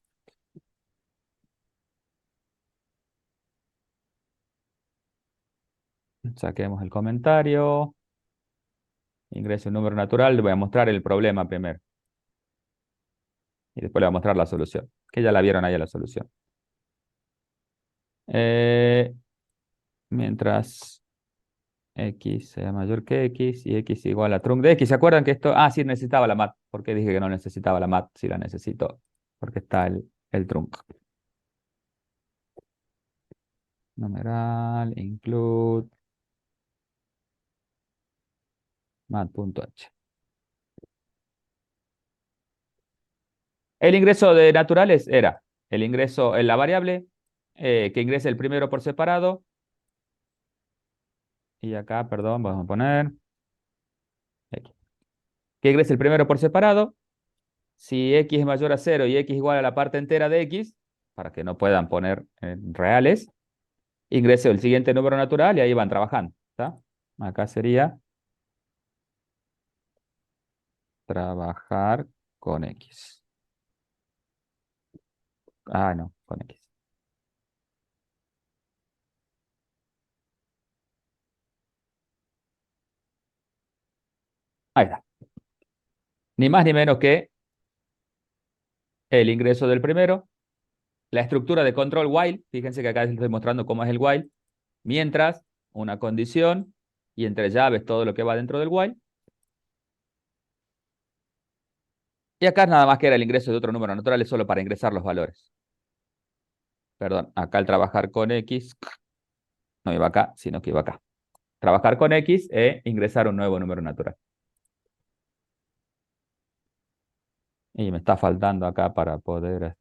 Saquemos el comentario. Ingreso un número natural. Le voy a mostrar el problema primero. Y después le voy a mostrar la solución, que ya la vieron ahí la solución. Mientras x sea mayor que x y x igual a trunc de x. ¿Se acuerdan que esto? Ah, sí, necesitaba la mat. ¿Por qué dije que no necesitaba la mat? Sí la necesito, porque está el trunc. Numeral, include, mat.h. El ingreso de naturales era el ingreso en la variable, que ingrese el primero por separado. Y acá, perdón, vamos a poner x. Que ingrese el primero por separado. Si x es mayor a 0 y x igual a la parte entera de x, para que no puedan poner reales, ingreso el siguiente número natural y ahí van trabajando. ¿Está? Acá sería trabajar con x. Ah, no, con x. Ahí está. Ni más ni menos que el ingreso del primero, la estructura de control while, fíjense que acá les estoy mostrando cómo es el while, mientras una condición y entre llaves todo lo que va dentro del while. Y acá nada más que era el ingreso de otro número natural, es solo para ingresar los valores. Perdón, acá el trabajar con x, no iba acá, sino que iba acá. Trabajar con x e ingresar un nuevo número natural. Y me está faltando acá para poder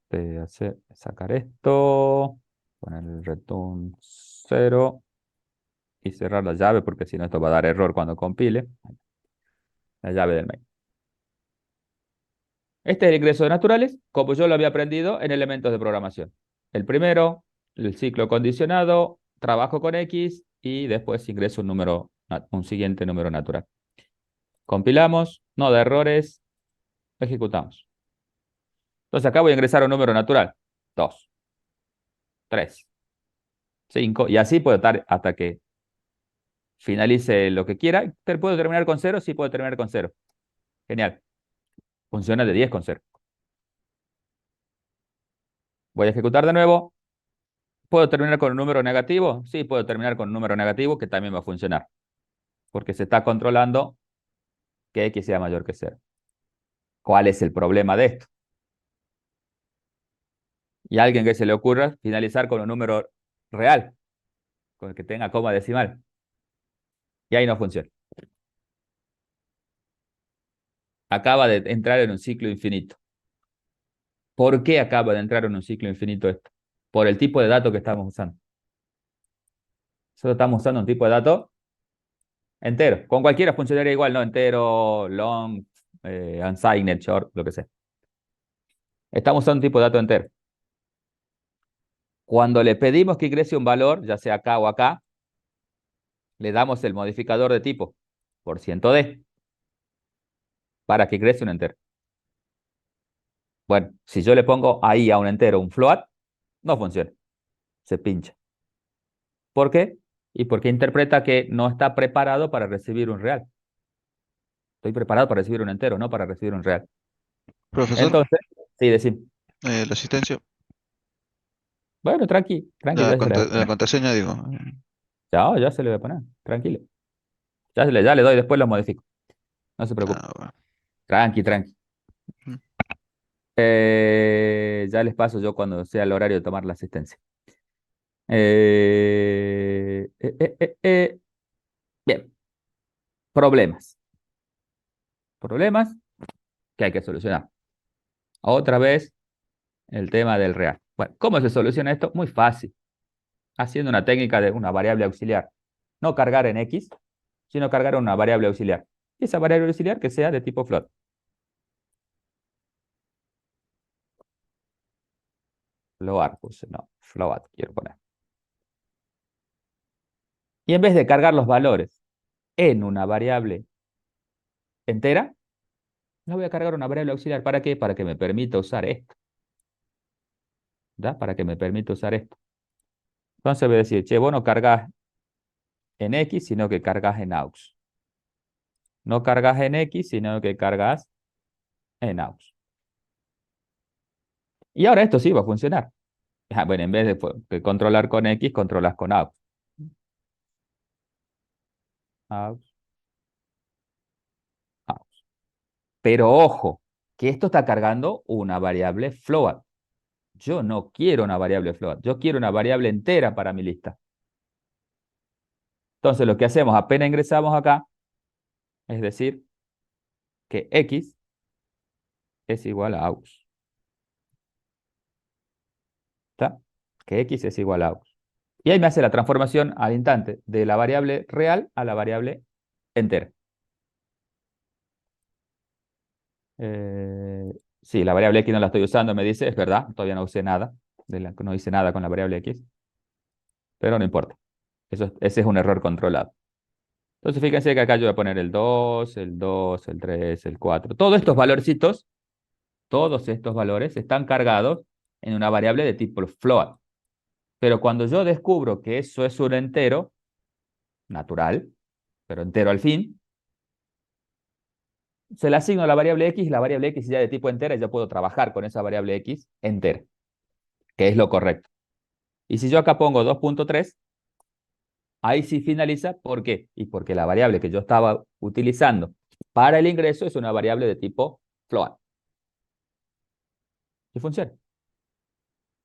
sacar esto, poner el return 0 y cerrar la llave, porque si no esto va a dar error cuando compile. La llave del main. Este es el ingreso de naturales, como yo lo había aprendido en elementos de programación. El primero, el ciclo condicionado, trabajo con x y después ingreso un siguiente número natural. Compilamos, no da errores, ejecutamos. Entonces acá voy a ingresar un número natural. 2, 3, 5, y así puedo estar hasta que finalice lo que quiera. ¿Puedo terminar con 0? Sí, puedo terminar con 0. Genial. Funciona de 10 con 0. Voy a ejecutar de nuevo. ¿Puedo terminar con un número negativo? Sí, puedo terminar con un número negativo que también va a funcionar. Porque se está controlando que x sea mayor que 0. ¿Cuál es el problema de esto? Y a alguien que se le ocurra finalizar con un número real, con el que tenga coma decimal. Y ahí no funciona. Acaba de entrar en un ciclo infinito. ¿Por qué acaba de entrar en un ciclo infinito esto? Por el tipo de dato que estamos usando. Solo estamos usando un tipo de dato entero. Con cualquiera funcionaría igual, ¿no? Entero, long, unsigned, short, lo que sea. Estamos usando un tipo de dato entero. Cuando le pedimos que ingrese un valor, ya sea acá o acá, le damos el modificador de tipo %d para que ingrese un entero. Bueno, si yo le pongo ahí a un entero un float, no funciona. Se pincha. ¿Por qué? Y porque interpreta que no está preparado para recibir un real. Estoy preparado para recibir un entero, no para recibir un real. Profesor, Entonces, sí, decimos, la asistencia, bueno, tranqui, ya se le va a la poner. contraseña, digo. Ya se le va a poner, tranquilo. Ya le doy, después lo modifico. No se preocupe. Bueno. Tranqui. Ujú. Ya les paso yo cuando sea el horario de tomar la asistencia. Bien, problemas. Problemas que hay que solucionar. Otra vez el tema del real. Bueno, ¿cómo se soluciona esto? Muy fácil. Haciendo una técnica de una variable auxiliar. No cargar en x, sino cargar en una variable auxiliar. Y esa variable auxiliar que sea de tipo float. Float puse, no, float quiero poner. Y en vez de cargar los valores en una variable entera, la voy a cargar una variable auxiliar. ¿Para qué? Para que me permita usar esto. ¿Da? Para que me permita usar esto. Entonces voy a decir, che, vos no cargas en x, sino que cargas en aux. No cargas en x, sino que cargas en aux. Y ahora esto sí va a funcionar. Bueno, en vez de controlar con x, controlas con aux. Aux, aux. Pero ojo, que esto está cargando una variable float. Yo no quiero una variable float, yo quiero una variable entera para mi lista. Entonces lo que hacemos apenas ingresamos acá, es decir, que x es igual a aux. ¿Está? Que x es igual a aux. Y ahí me hace la transformación al instante de la variable real a la variable entera. Sí, la variable x no la estoy usando, me dice, es verdad, todavía no usé nada, no hice nada con la variable x, pero no importa. Ese es un error controlado. Entonces fíjense que acá yo voy a poner el 2, el 2, el 3, el 4. Todos estos valorcitos, todos estos valores están cargados en una variable de tipo float. Pero cuando yo descubro que eso es un entero, natural, pero entero al fin, se le asigno a la variable x y la variable x ya de tipo entera y yo puedo trabajar con esa variable x entera, que es lo correcto. Y si yo acá pongo 2.3, ahí sí finaliza. ¿Por qué? Y porque la variable que yo estaba utilizando para el ingreso es una variable de tipo float. Y funciona.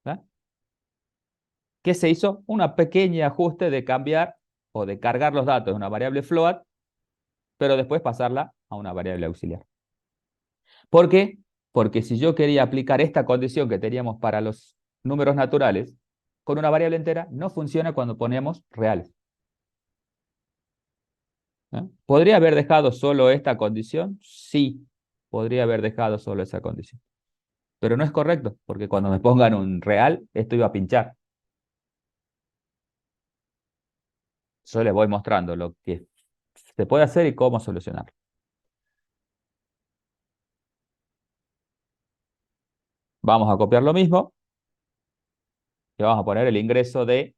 ¿Verdad? ¿Qué se hizo? Un pequeño ajuste de cambiar o de cargar los datos de una variable float, pero después pasarla a una variable auxiliar. ¿Por qué? Porque si yo quería aplicar esta condición que teníamos para los números naturales, con una variable entera no funciona cuando ponemos reales. ¿No? ¿Podría haber dejado solo esta condición? Sí, podría haber dejado solo esa condición. Pero no es correcto, porque cuando me pongan un real, esto iba a pinchar. Yo les voy mostrando lo que se puede hacer y cómo solucionarlo. Vamos a copiar lo mismo y vamos a poner el ingreso de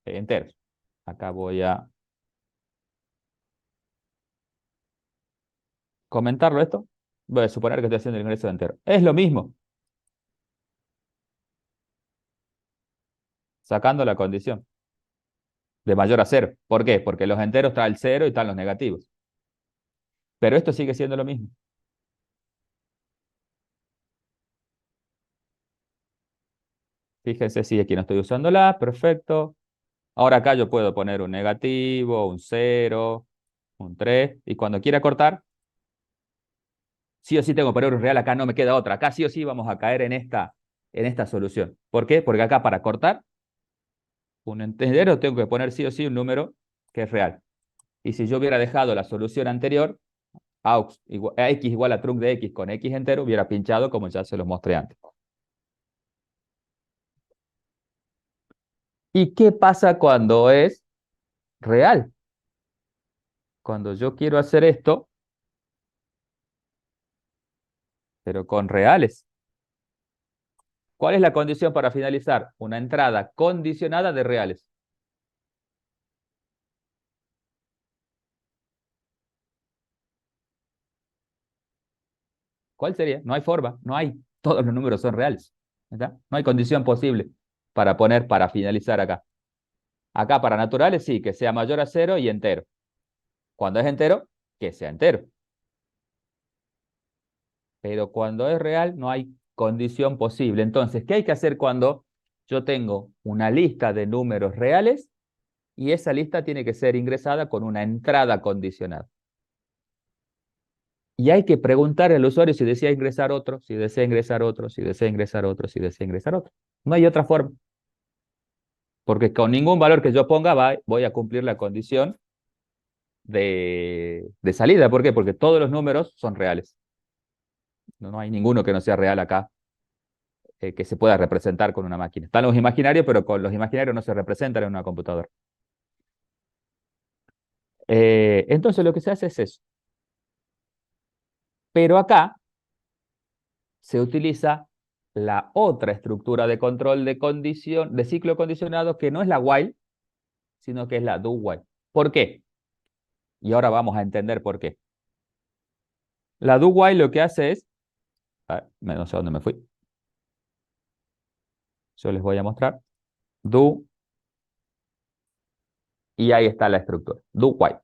enteros. Acá voy a comentarlo esto. Voy a suponer que estoy haciendo el ingreso de entero. Es lo mismo, sacando la condición de mayor a cero. ¿Por qué? Porque los enteros están el cero y están los negativos. Pero esto sigue siendo lo mismo. Fíjense si aquí no estoy usando la, perfecto. Ahora acá yo puedo poner un negativo, un 0, un 3. Y cuando quiera cortar, sí o sí tengo que poner un real. Acá no me queda otra. Acá sí o sí vamos a caer en esta solución. ¿Por qué? Porque acá para cortar un entero tengo que poner sí o sí un número que es real. Y si yo hubiera dejado la solución anterior, x igual a trunc de x con x entero, hubiera pinchado como ya se los mostré antes. ¿Y qué pasa cuando es real? Cuando yo quiero hacer esto, pero con reales. ¿Cuál es la condición para finalizar? Una entrada condicionada de reales. ¿Cuál sería? No hay forma, no hay. Todos los números son reales. ¿Está? No hay condición posible para finalizar acá. Acá para naturales sí, que sea mayor a 0 y entero. Cuando es entero, que sea entero. Pero cuando es real, no hay condición posible. Entonces, ¿qué hay que hacer cuando yo tengo una lista de números reales y esa lista tiene que ser ingresada con una entrada condicionada? Y hay que preguntar al usuario si desea ingresar otro, si desea ingresar otro, si desea ingresar otro, si desea ingresar otro. No hay otra forma. Porque con ningún valor que yo ponga voy a cumplir la condición de salida. ¿Por qué? Porque todos los números son reales. No hay ninguno que no sea real acá, que se pueda representar con una máquina. Están los imaginarios, pero con los imaginarios no se representan en una computadora. Entonces lo que se hace es eso. Pero acá se utiliza la otra estructura de control de ciclo condicionado, que no es la while, sino que es la do while. ¿Por qué? Y ahora vamos a entender por qué. La do while lo que hace es, no sé dónde me fui. Yo les voy a mostrar. Do, y ahí está la estructura. Do while.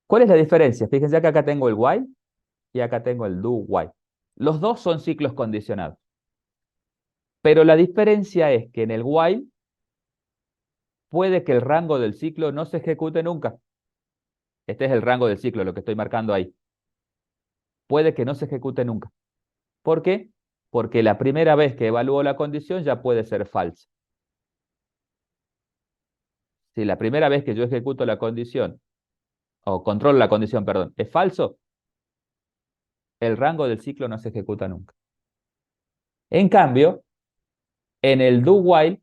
¿Cuál es la diferencia? Fíjense que acá tengo el while y acá tengo el do while. Los dos son ciclos condicionados. Pero la diferencia es que en el while puede que el rango del ciclo no se ejecute nunca. Este es el rango del ciclo, lo que estoy marcando ahí. Puede que no se ejecute nunca. ¿Por qué? Porque la primera vez que evalúo la condición ya puede ser falsa. Si la primera vez que yo ejecuto la condición, o controlo la condición, perdón, es falso, el rango del ciclo no se ejecuta nunca. En cambio, en el do while,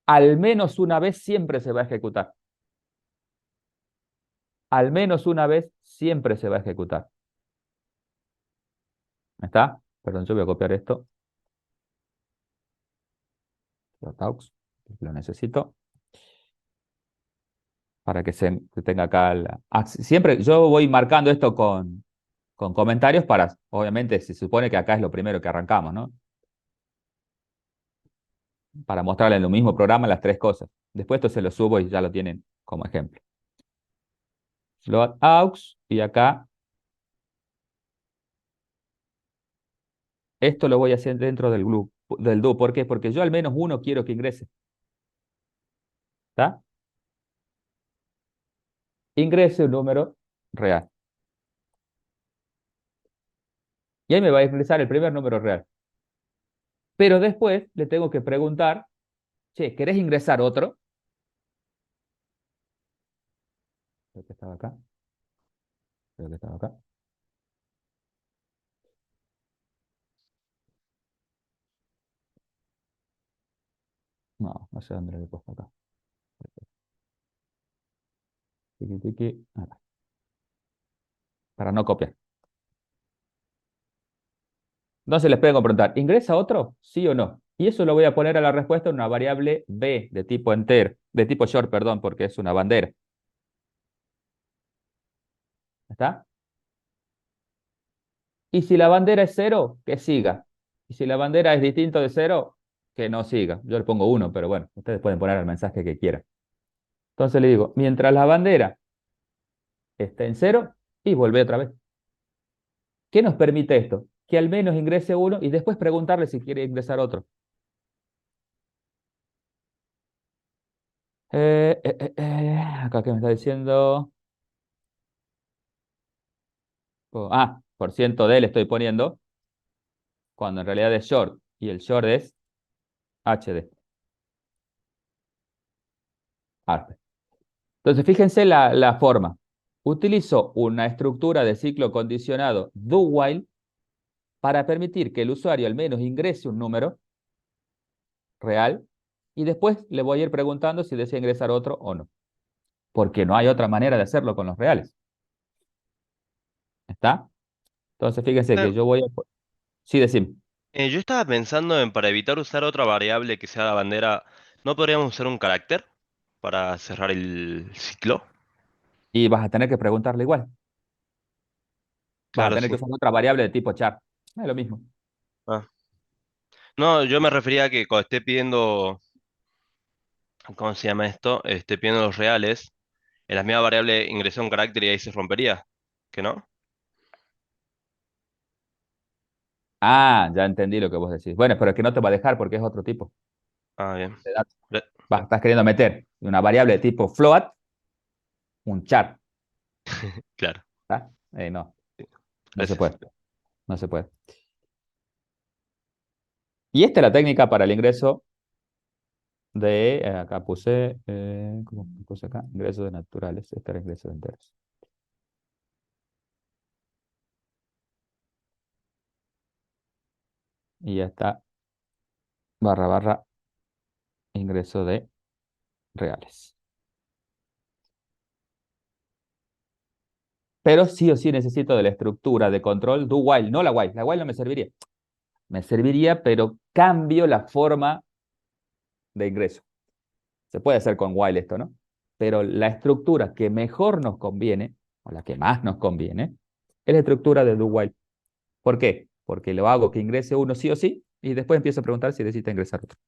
al menos una vez siempre se va a ejecutar. Al menos una vez siempre se va a ejecutar. ¿Está? Perdón, yo voy a copiar esto. Lo necesito para que se tenga acá siempre yo voy marcando esto con comentarios para, obviamente, se supone que acá es lo primero que arrancamos, ¿no? Para mostrarle en el mismo programa las tres cosas. Después esto se lo subo y ya lo tienen como ejemplo. Float aux, y acá esto lo voy a hacer dentro del do. ¿Por qué? Porque yo al menos uno quiero que ingrese. ¿Está? Ingrese un número real. Y ahí me va a ingresar el primer número real. Pero después le tengo que preguntar, che, ¿querés ingresar otro? Creo que estaba acá. Creo que estaba acá. No, no sé dónde lo he puesto acá. Tiki, tiki. Acá. Para no copiar. Entonces les tengo que preguntar, ¿ingresa otro? ¿Sí o no? Y eso lo voy a poner a la respuesta en una variable b de tipo entero, de tipo short, perdón, porque es una bandera. ¿Está? Y si la bandera es 0, que siga. Y si la bandera es distinto de 0, que no siga. Yo le pongo 1, pero bueno, ustedes pueden poner el mensaje que quieran. Entonces le digo, mientras la bandera esté en 0, y vuelve otra vez. ¿Qué nos permite esto? Que al menos ingrese uno y después preguntarle si quiere ingresar otro. Acá que me está diciendo. Por ciento de le estoy poniendo, cuando en realidad es short, y el short es HD. Entonces, fíjense la forma. Utilizo una estructura de ciclo condicionado do while para permitir que el usuario al menos ingrese un número real y después le voy a ir preguntando si desea ingresar otro o no. Porque no hay otra manera de hacerlo con los reales. ¿Está? Entonces, fíjense que yo voy a... Sí, decime. Yo estaba pensando en, para evitar usar otra variable que sea la bandera, ¿no podríamos usar un carácter para cerrar el ciclo? Y vas a tener que preguntarle igual. Vas a Claro, tener que sí. usar otra variable de tipo char. Es lo mismo. Ah. No, yo me refería a que cuando esté pidiendo, ¿cómo se llama esto? Esté pidiendo los reales, en la misma variable ingresé un carácter y ahí se rompería, ¿que no? Ya entendí lo que vos decís. Bueno, pero es que no te va a dejar porque es otro tipo Ah, bien. de datos. Re- Estás queriendo meter una variable de tipo float, un char. Claro, ¿Está? No, no se gracias. puede. No se puede. Y esta es la técnica para el ingreso de, acá puse, ¿cómo puse acá? Ingreso de naturales. Este era ingreso de enteros. Y ya está, barra, barra, ingreso de reales. Pero sí o sí necesito de la estructura de control do while, no la while. La while no me serviría. Me serviría, pero cambio la forma de ingreso. Se puede hacer con while esto, ¿no? Pero la estructura que mejor nos conviene, o la que más nos conviene, es la estructura de do while. ¿Por qué? Porque lo hago que ingrese uno sí o sí, y después empiezo a preguntar si necesita ingresar otro.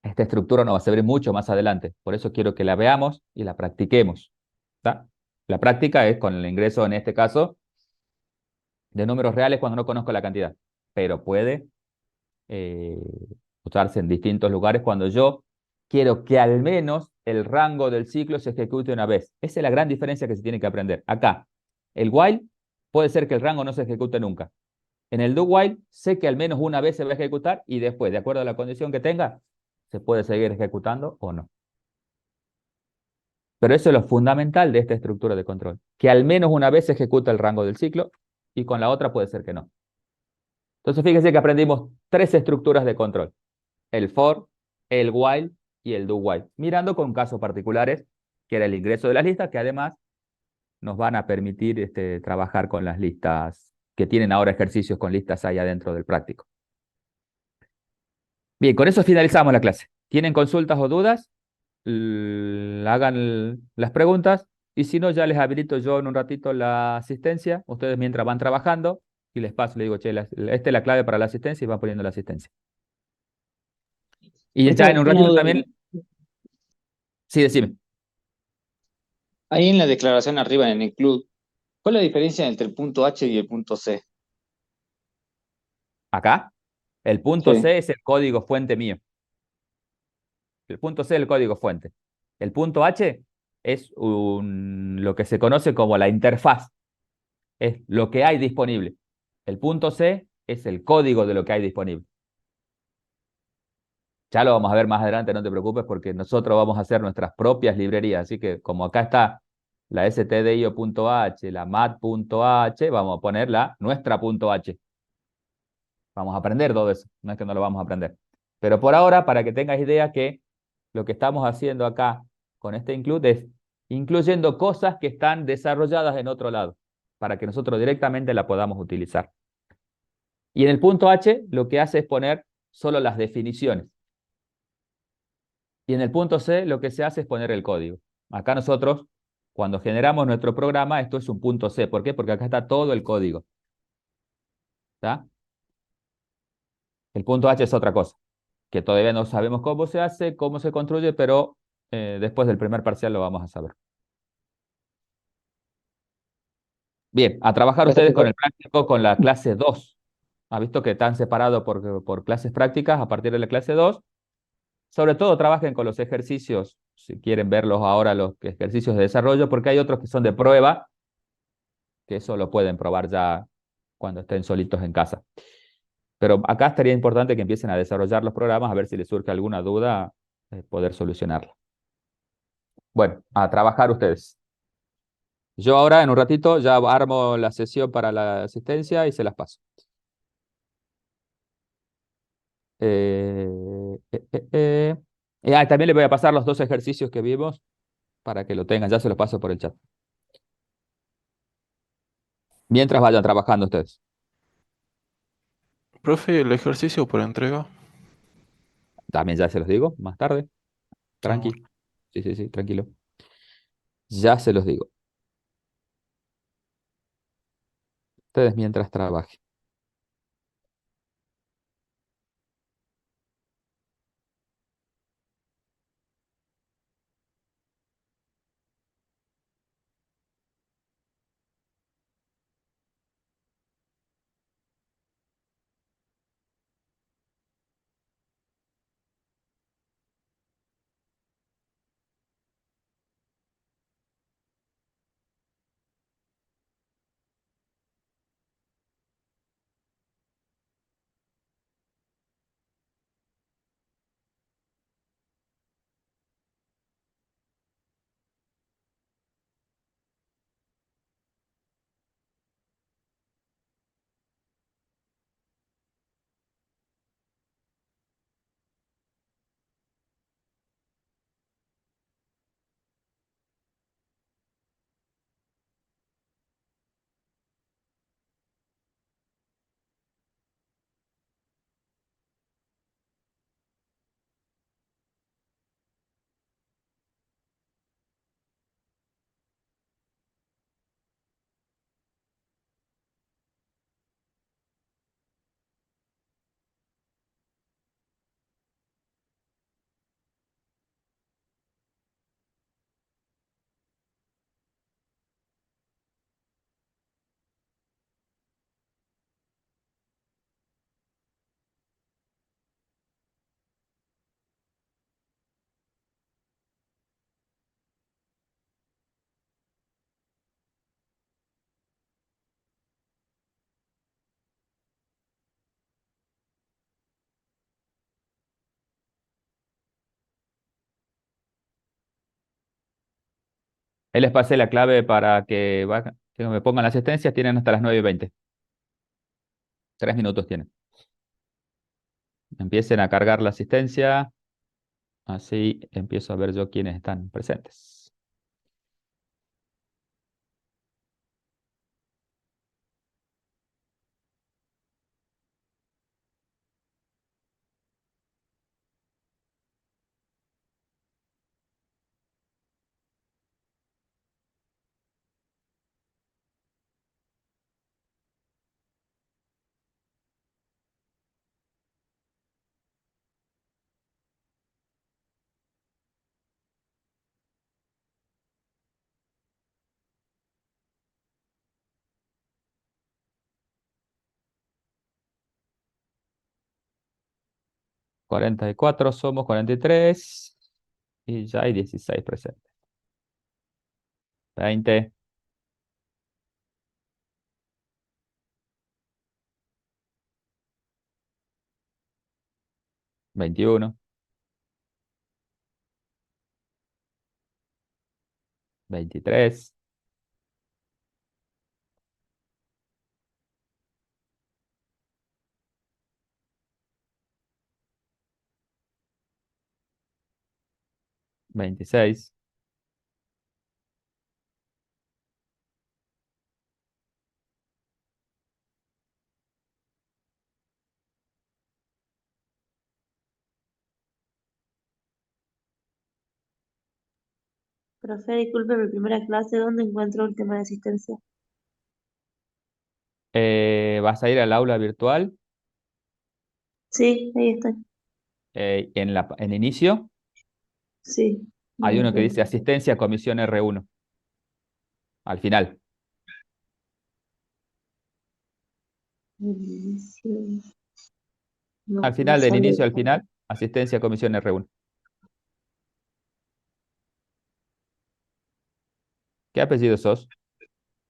Esta estructura nos va a servir mucho más adelante. Por eso quiero que la veamos y la practiquemos. ¿Está? La práctica es con el ingreso, en este caso, de números reales cuando no conozco la cantidad. Pero puede eh, usarse en distintos lugares cuando yo quiero que al menos el rango del ciclo se ejecute una vez. Esa es la gran diferencia que se tiene que aprender. Acá, el while puede ser que el rango no se ejecute nunca. En el do while sé que al menos una vez se va a ejecutar y después, de acuerdo a la condición que tenga, se puede seguir ejecutando o no. Pero eso es lo fundamental de esta estructura de control, que al menos una vez se ejecuta el rango del ciclo y con la otra puede ser que no. Entonces fíjense que aprendimos 3 estructuras de control: el for, el while y el do while, mirando con casos particulares, que era el ingreso de las listas, que además nos van a permitir trabajar con las listas, que tienen ahora ejercicios con listas ahí adentro del práctico. Bien, con eso finalizamos la clase. ¿Tienen consultas o dudas? Hagan las preguntas y si no, ya les habilito yo en un ratito la asistencia. Ustedes mientras van trabajando y les paso, les digo, che, esta es la clave para la asistencia y van poniendo la asistencia. Y ya en un Una ratito duda. también, sí, decime. Ahí en la declaración arriba en include, ¿cuál es la diferencia entre el punto H y el punto C? Acá, el punto Sí. C es el código fuente mío. El punto C es el código fuente. El punto H es lo que se conoce como la interfaz. Es lo que hay disponible. El punto C es el código de lo que hay disponible. Ya lo vamos a ver más adelante, no te preocupes, porque nosotros vamos a hacer nuestras propias librerías. Así que como acá está la stdio.h, la mat.h, vamos a poner nuestra .h. Vamos a aprender todo eso, no es que no lo vamos a aprender. Pero por ahora, para que tengas idea que lo que estamos haciendo acá con este include es incluyendo cosas que están desarrolladas en otro lado, para que nosotros directamente la podamos utilizar. Y en el punto H lo que hace es poner solo las definiciones. Y en el punto C lo que se hace es poner el código. Acá nosotros Cuando generamos nuestro programa, esto es un punto C. ¿Por qué? Porque acá está todo el código. ¿Está? El punto H es otra cosa, que todavía no sabemos cómo se hace, cómo se construye, pero después del primer parcial lo vamos a saber. Bien, a trabajar Profe, ustedes con el práctico con la clase 2. ¿Ha visto que están separados por clases prácticas a partir de la clase 2? Sobre todo trabajen con los ejercicios, si quieren verlos ahora, los ejercicios de desarrollo, porque hay otros que son de prueba, que eso lo pueden probar ya cuando estén solitos en casa. Pero acá estaría importante que empiecen a desarrollar los programas, a ver si les surge alguna duda, poder solucionarla. Bueno, a trabajar ustedes. Yo ahora, en un ratito, ya armo la sesión para la asistencia y se las paso. También le voy a pasar los dos ejercicios que vimos para que lo tengan, ya se los paso por el chat. Mientras vayan trabajando ustedes. Profe, el ejercicio por entrega. También ya se los digo, más tarde. Ah, Tranqui. bueno. Sí, sí, sí, tranquilo. Ya se los digo. Ustedes mientras trabajen. Ahí les pasé la clave para que me pongan la asistencia. Tienen hasta las 9:20. 3 minutos tienen. Empiecen a cargar la asistencia. Así empiezo a ver yo quiénes están presentes. Somos 43. Y ya hay 16 presentes. 20, 21, 23, 26, Profe, disculpe mi primera clase, ¿dónde encuentro el tema de asistencia? Vas a ir al aula virtual Sí, ahí está. en inicio. Sí, Hay no uno que sé. dice asistencia comisión R1 al final. Inicio. No, Al no final del sale. inicio al final, asistencia comisión R1. ¿Qué apellido sos?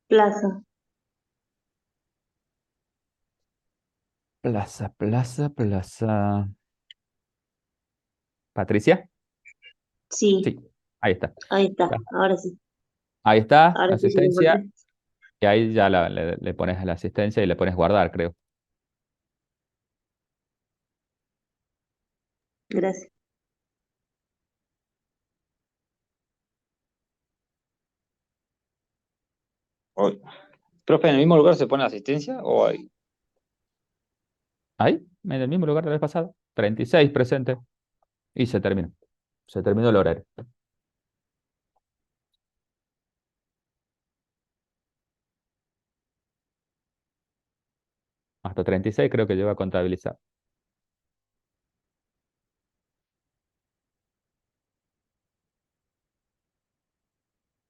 Plaza. Plaza, Plaza, Plaza. ¿Patricia? Sí, Sí, ahí está. ahí está. Ahora sí. Ahí está, Ahora sí, ya lo asistencia. encontré. Y ahí ya le pones a la asistencia y le pones guardar, creo. Gracias. Oye, profe, ¿en el mismo lugar se pone asistencia o hay? Ahí, en el mismo lugar de la vez pasada. 36 presente. Y se terminó. Se terminó el horario. Hasta 36 creo que lleva a contabilizar.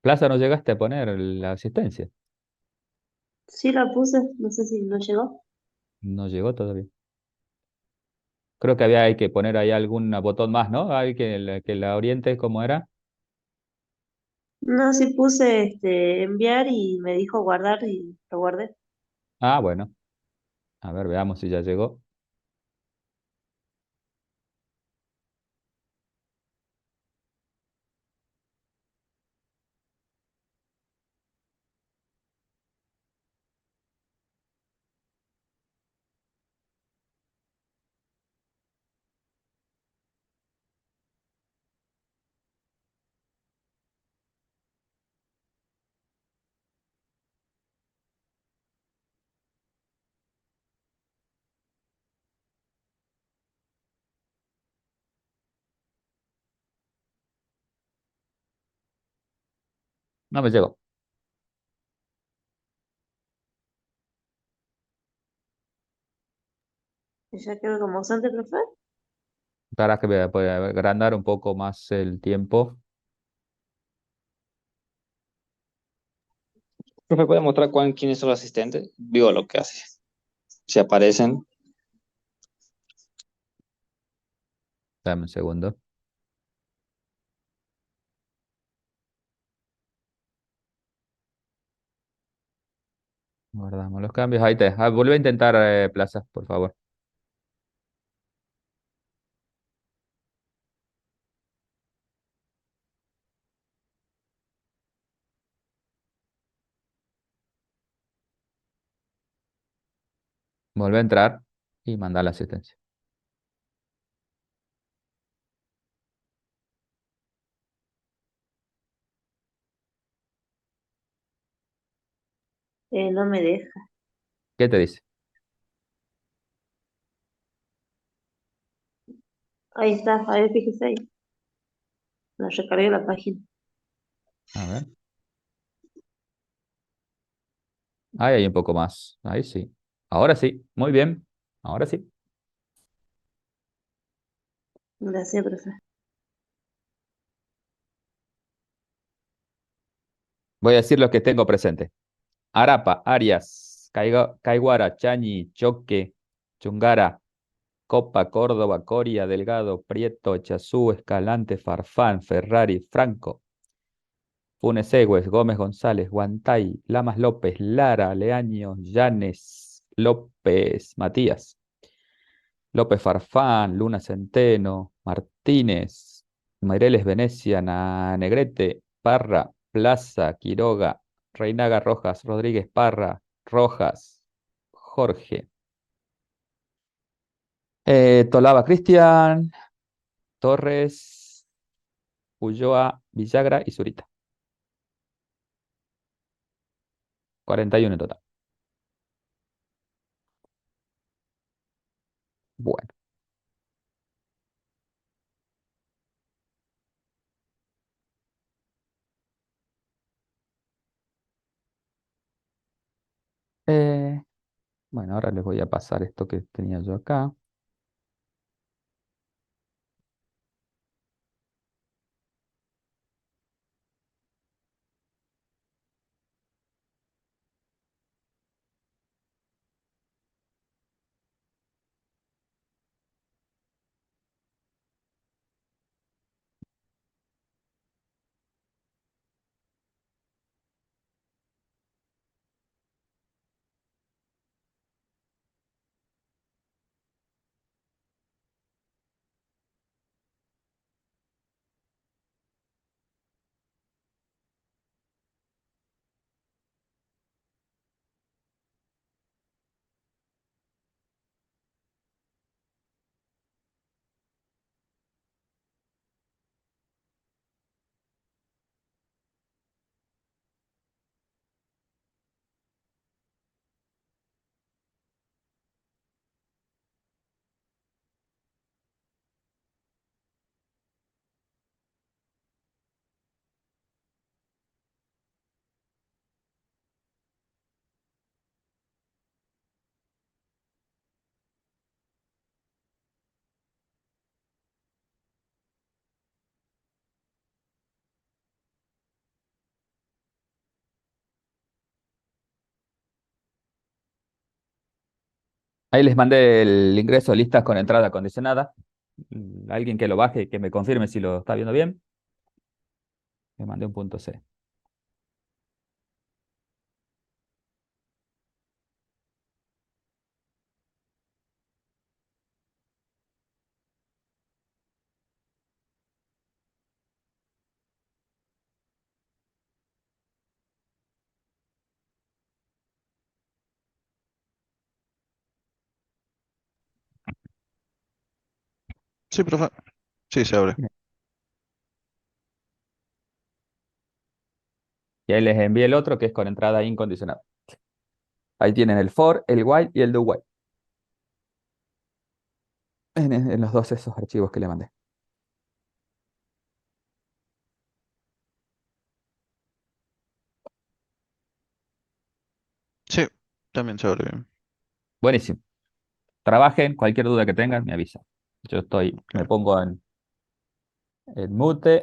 Plaza, ¿no llegaste a poner la asistencia? Sí la puse, no sé si no llegó. No llegó todavía. Creo que hay que poner ahí algún botón más, ¿no? Hay que la oriente como era. No, sí puse enviar y me dijo guardar y lo guardé. Ah, bueno. A ver, veamos si ya llegó. No me llegó. Ya quedó como ausente, profe. Para que pueda agrandar un poco más el tiempo. Profe, ¿puede mostrar quiénes son los asistentes? Digo lo que hace. Si aparecen. Dame un segundo. Guardamos los cambios. Ahí te. Vuelve a intentar, Plaza, por favor. Vuelve a entrar y manda la asistencia. No me deja. ¿Qué te dice? Ahí está, a ver, fíjese ahí. No recargué la página. A ver. Ahí hay un poco más. Ahí sí. Ahora sí. Muy bien. Ahora sí. Gracias, profe. Voy a decir los que tengo presente. Arapa, Arias, Caiguara, Chañi, Choque, Chungara, Copa, Córdoba, Coria, Delgado, Prieto, Chazú, Escalante, Farfán, Ferrari, Franco, Funes Egües, Gómez González, Guantay, Lamas López, Lara, Leaño, Llanes, López, Matías, López Farfán, Luna Centeno, Martínez, Maireles Venecia, Negrete, Parra, Plaza, Quiroga, Reinaga Rojas, Rodríguez Parra, Rojas, Jorge, Tolaba Cristian, Torres, Ulloa, Villagra y Zurita. 41 en total. Bueno, Eh, bueno, ahora les voy a pasar esto que tenía yo acá. Ahí les mandé el ingreso de listas con entrada condicionada. Alguien que lo baje y que me confirme si lo está viendo bien. Le mandé un punto C. Sí, profe. Sí, se abre. Y ahí les envié el otro que es con entrada incondicionada. Ahí tienen el for, el while y el do while. En los dos esos archivos que le mandé. Sí, también se abre bien. Buenísimo. Trabajen, cualquier duda que tengan, me avisan. Yo me Claro. pongo en mute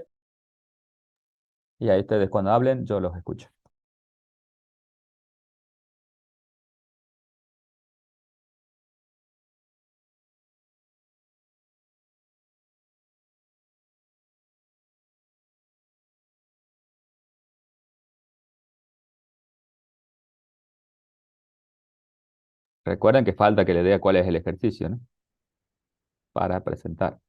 y ahí ustedes cuando hablen, yo los escucho. Recuerden que falta que le diga cuál es el ejercicio, ¿no? Para presentar.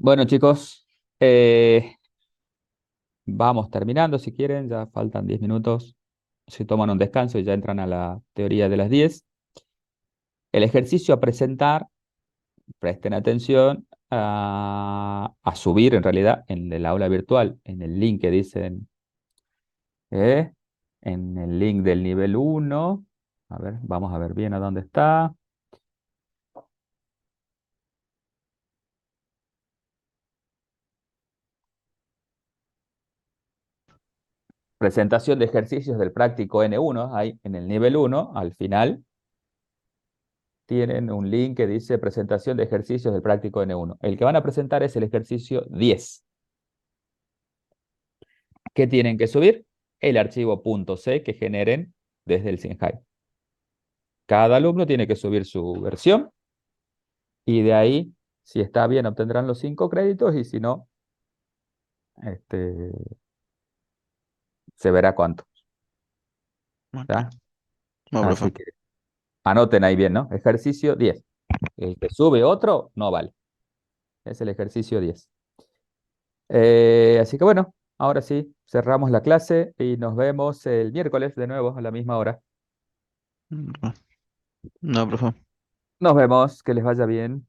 Bueno, chicos, eh, vamos terminando si quieren, ya faltan 10 minutos. Se toman un descanso y ya entran a la teoría de las 10. El ejercicio a presentar, presten atención a subir en realidad en el aula virtual, en el link que dicen, ¿eh? En el link del nivel 1. A ver, vamos a ver bien a dónde está. Presentación de ejercicios del práctico N1, ahí en el nivel 1, al final, tienen un link que dice presentación de ejercicios del práctico N1. El que van a presentar es el ejercicio 10. ¿Qué tienen que subir? El archivo .c que generen desde el Sinjai. Cada alumno tiene que subir su versión y de ahí, si está bien, obtendrán los 5 créditos y si no, este, se verá cuánto. Ok. ¿Tá? No, Así profe. que anoten ahí bien, ¿no? Ejercicio 10. El que sube otro, no vale. Es el ejercicio 10. Así que bueno, ahora sí, cerramos la clase y nos vemos el miércoles de nuevo a la misma hora. No, profe. Nos vemos, que les vaya bien.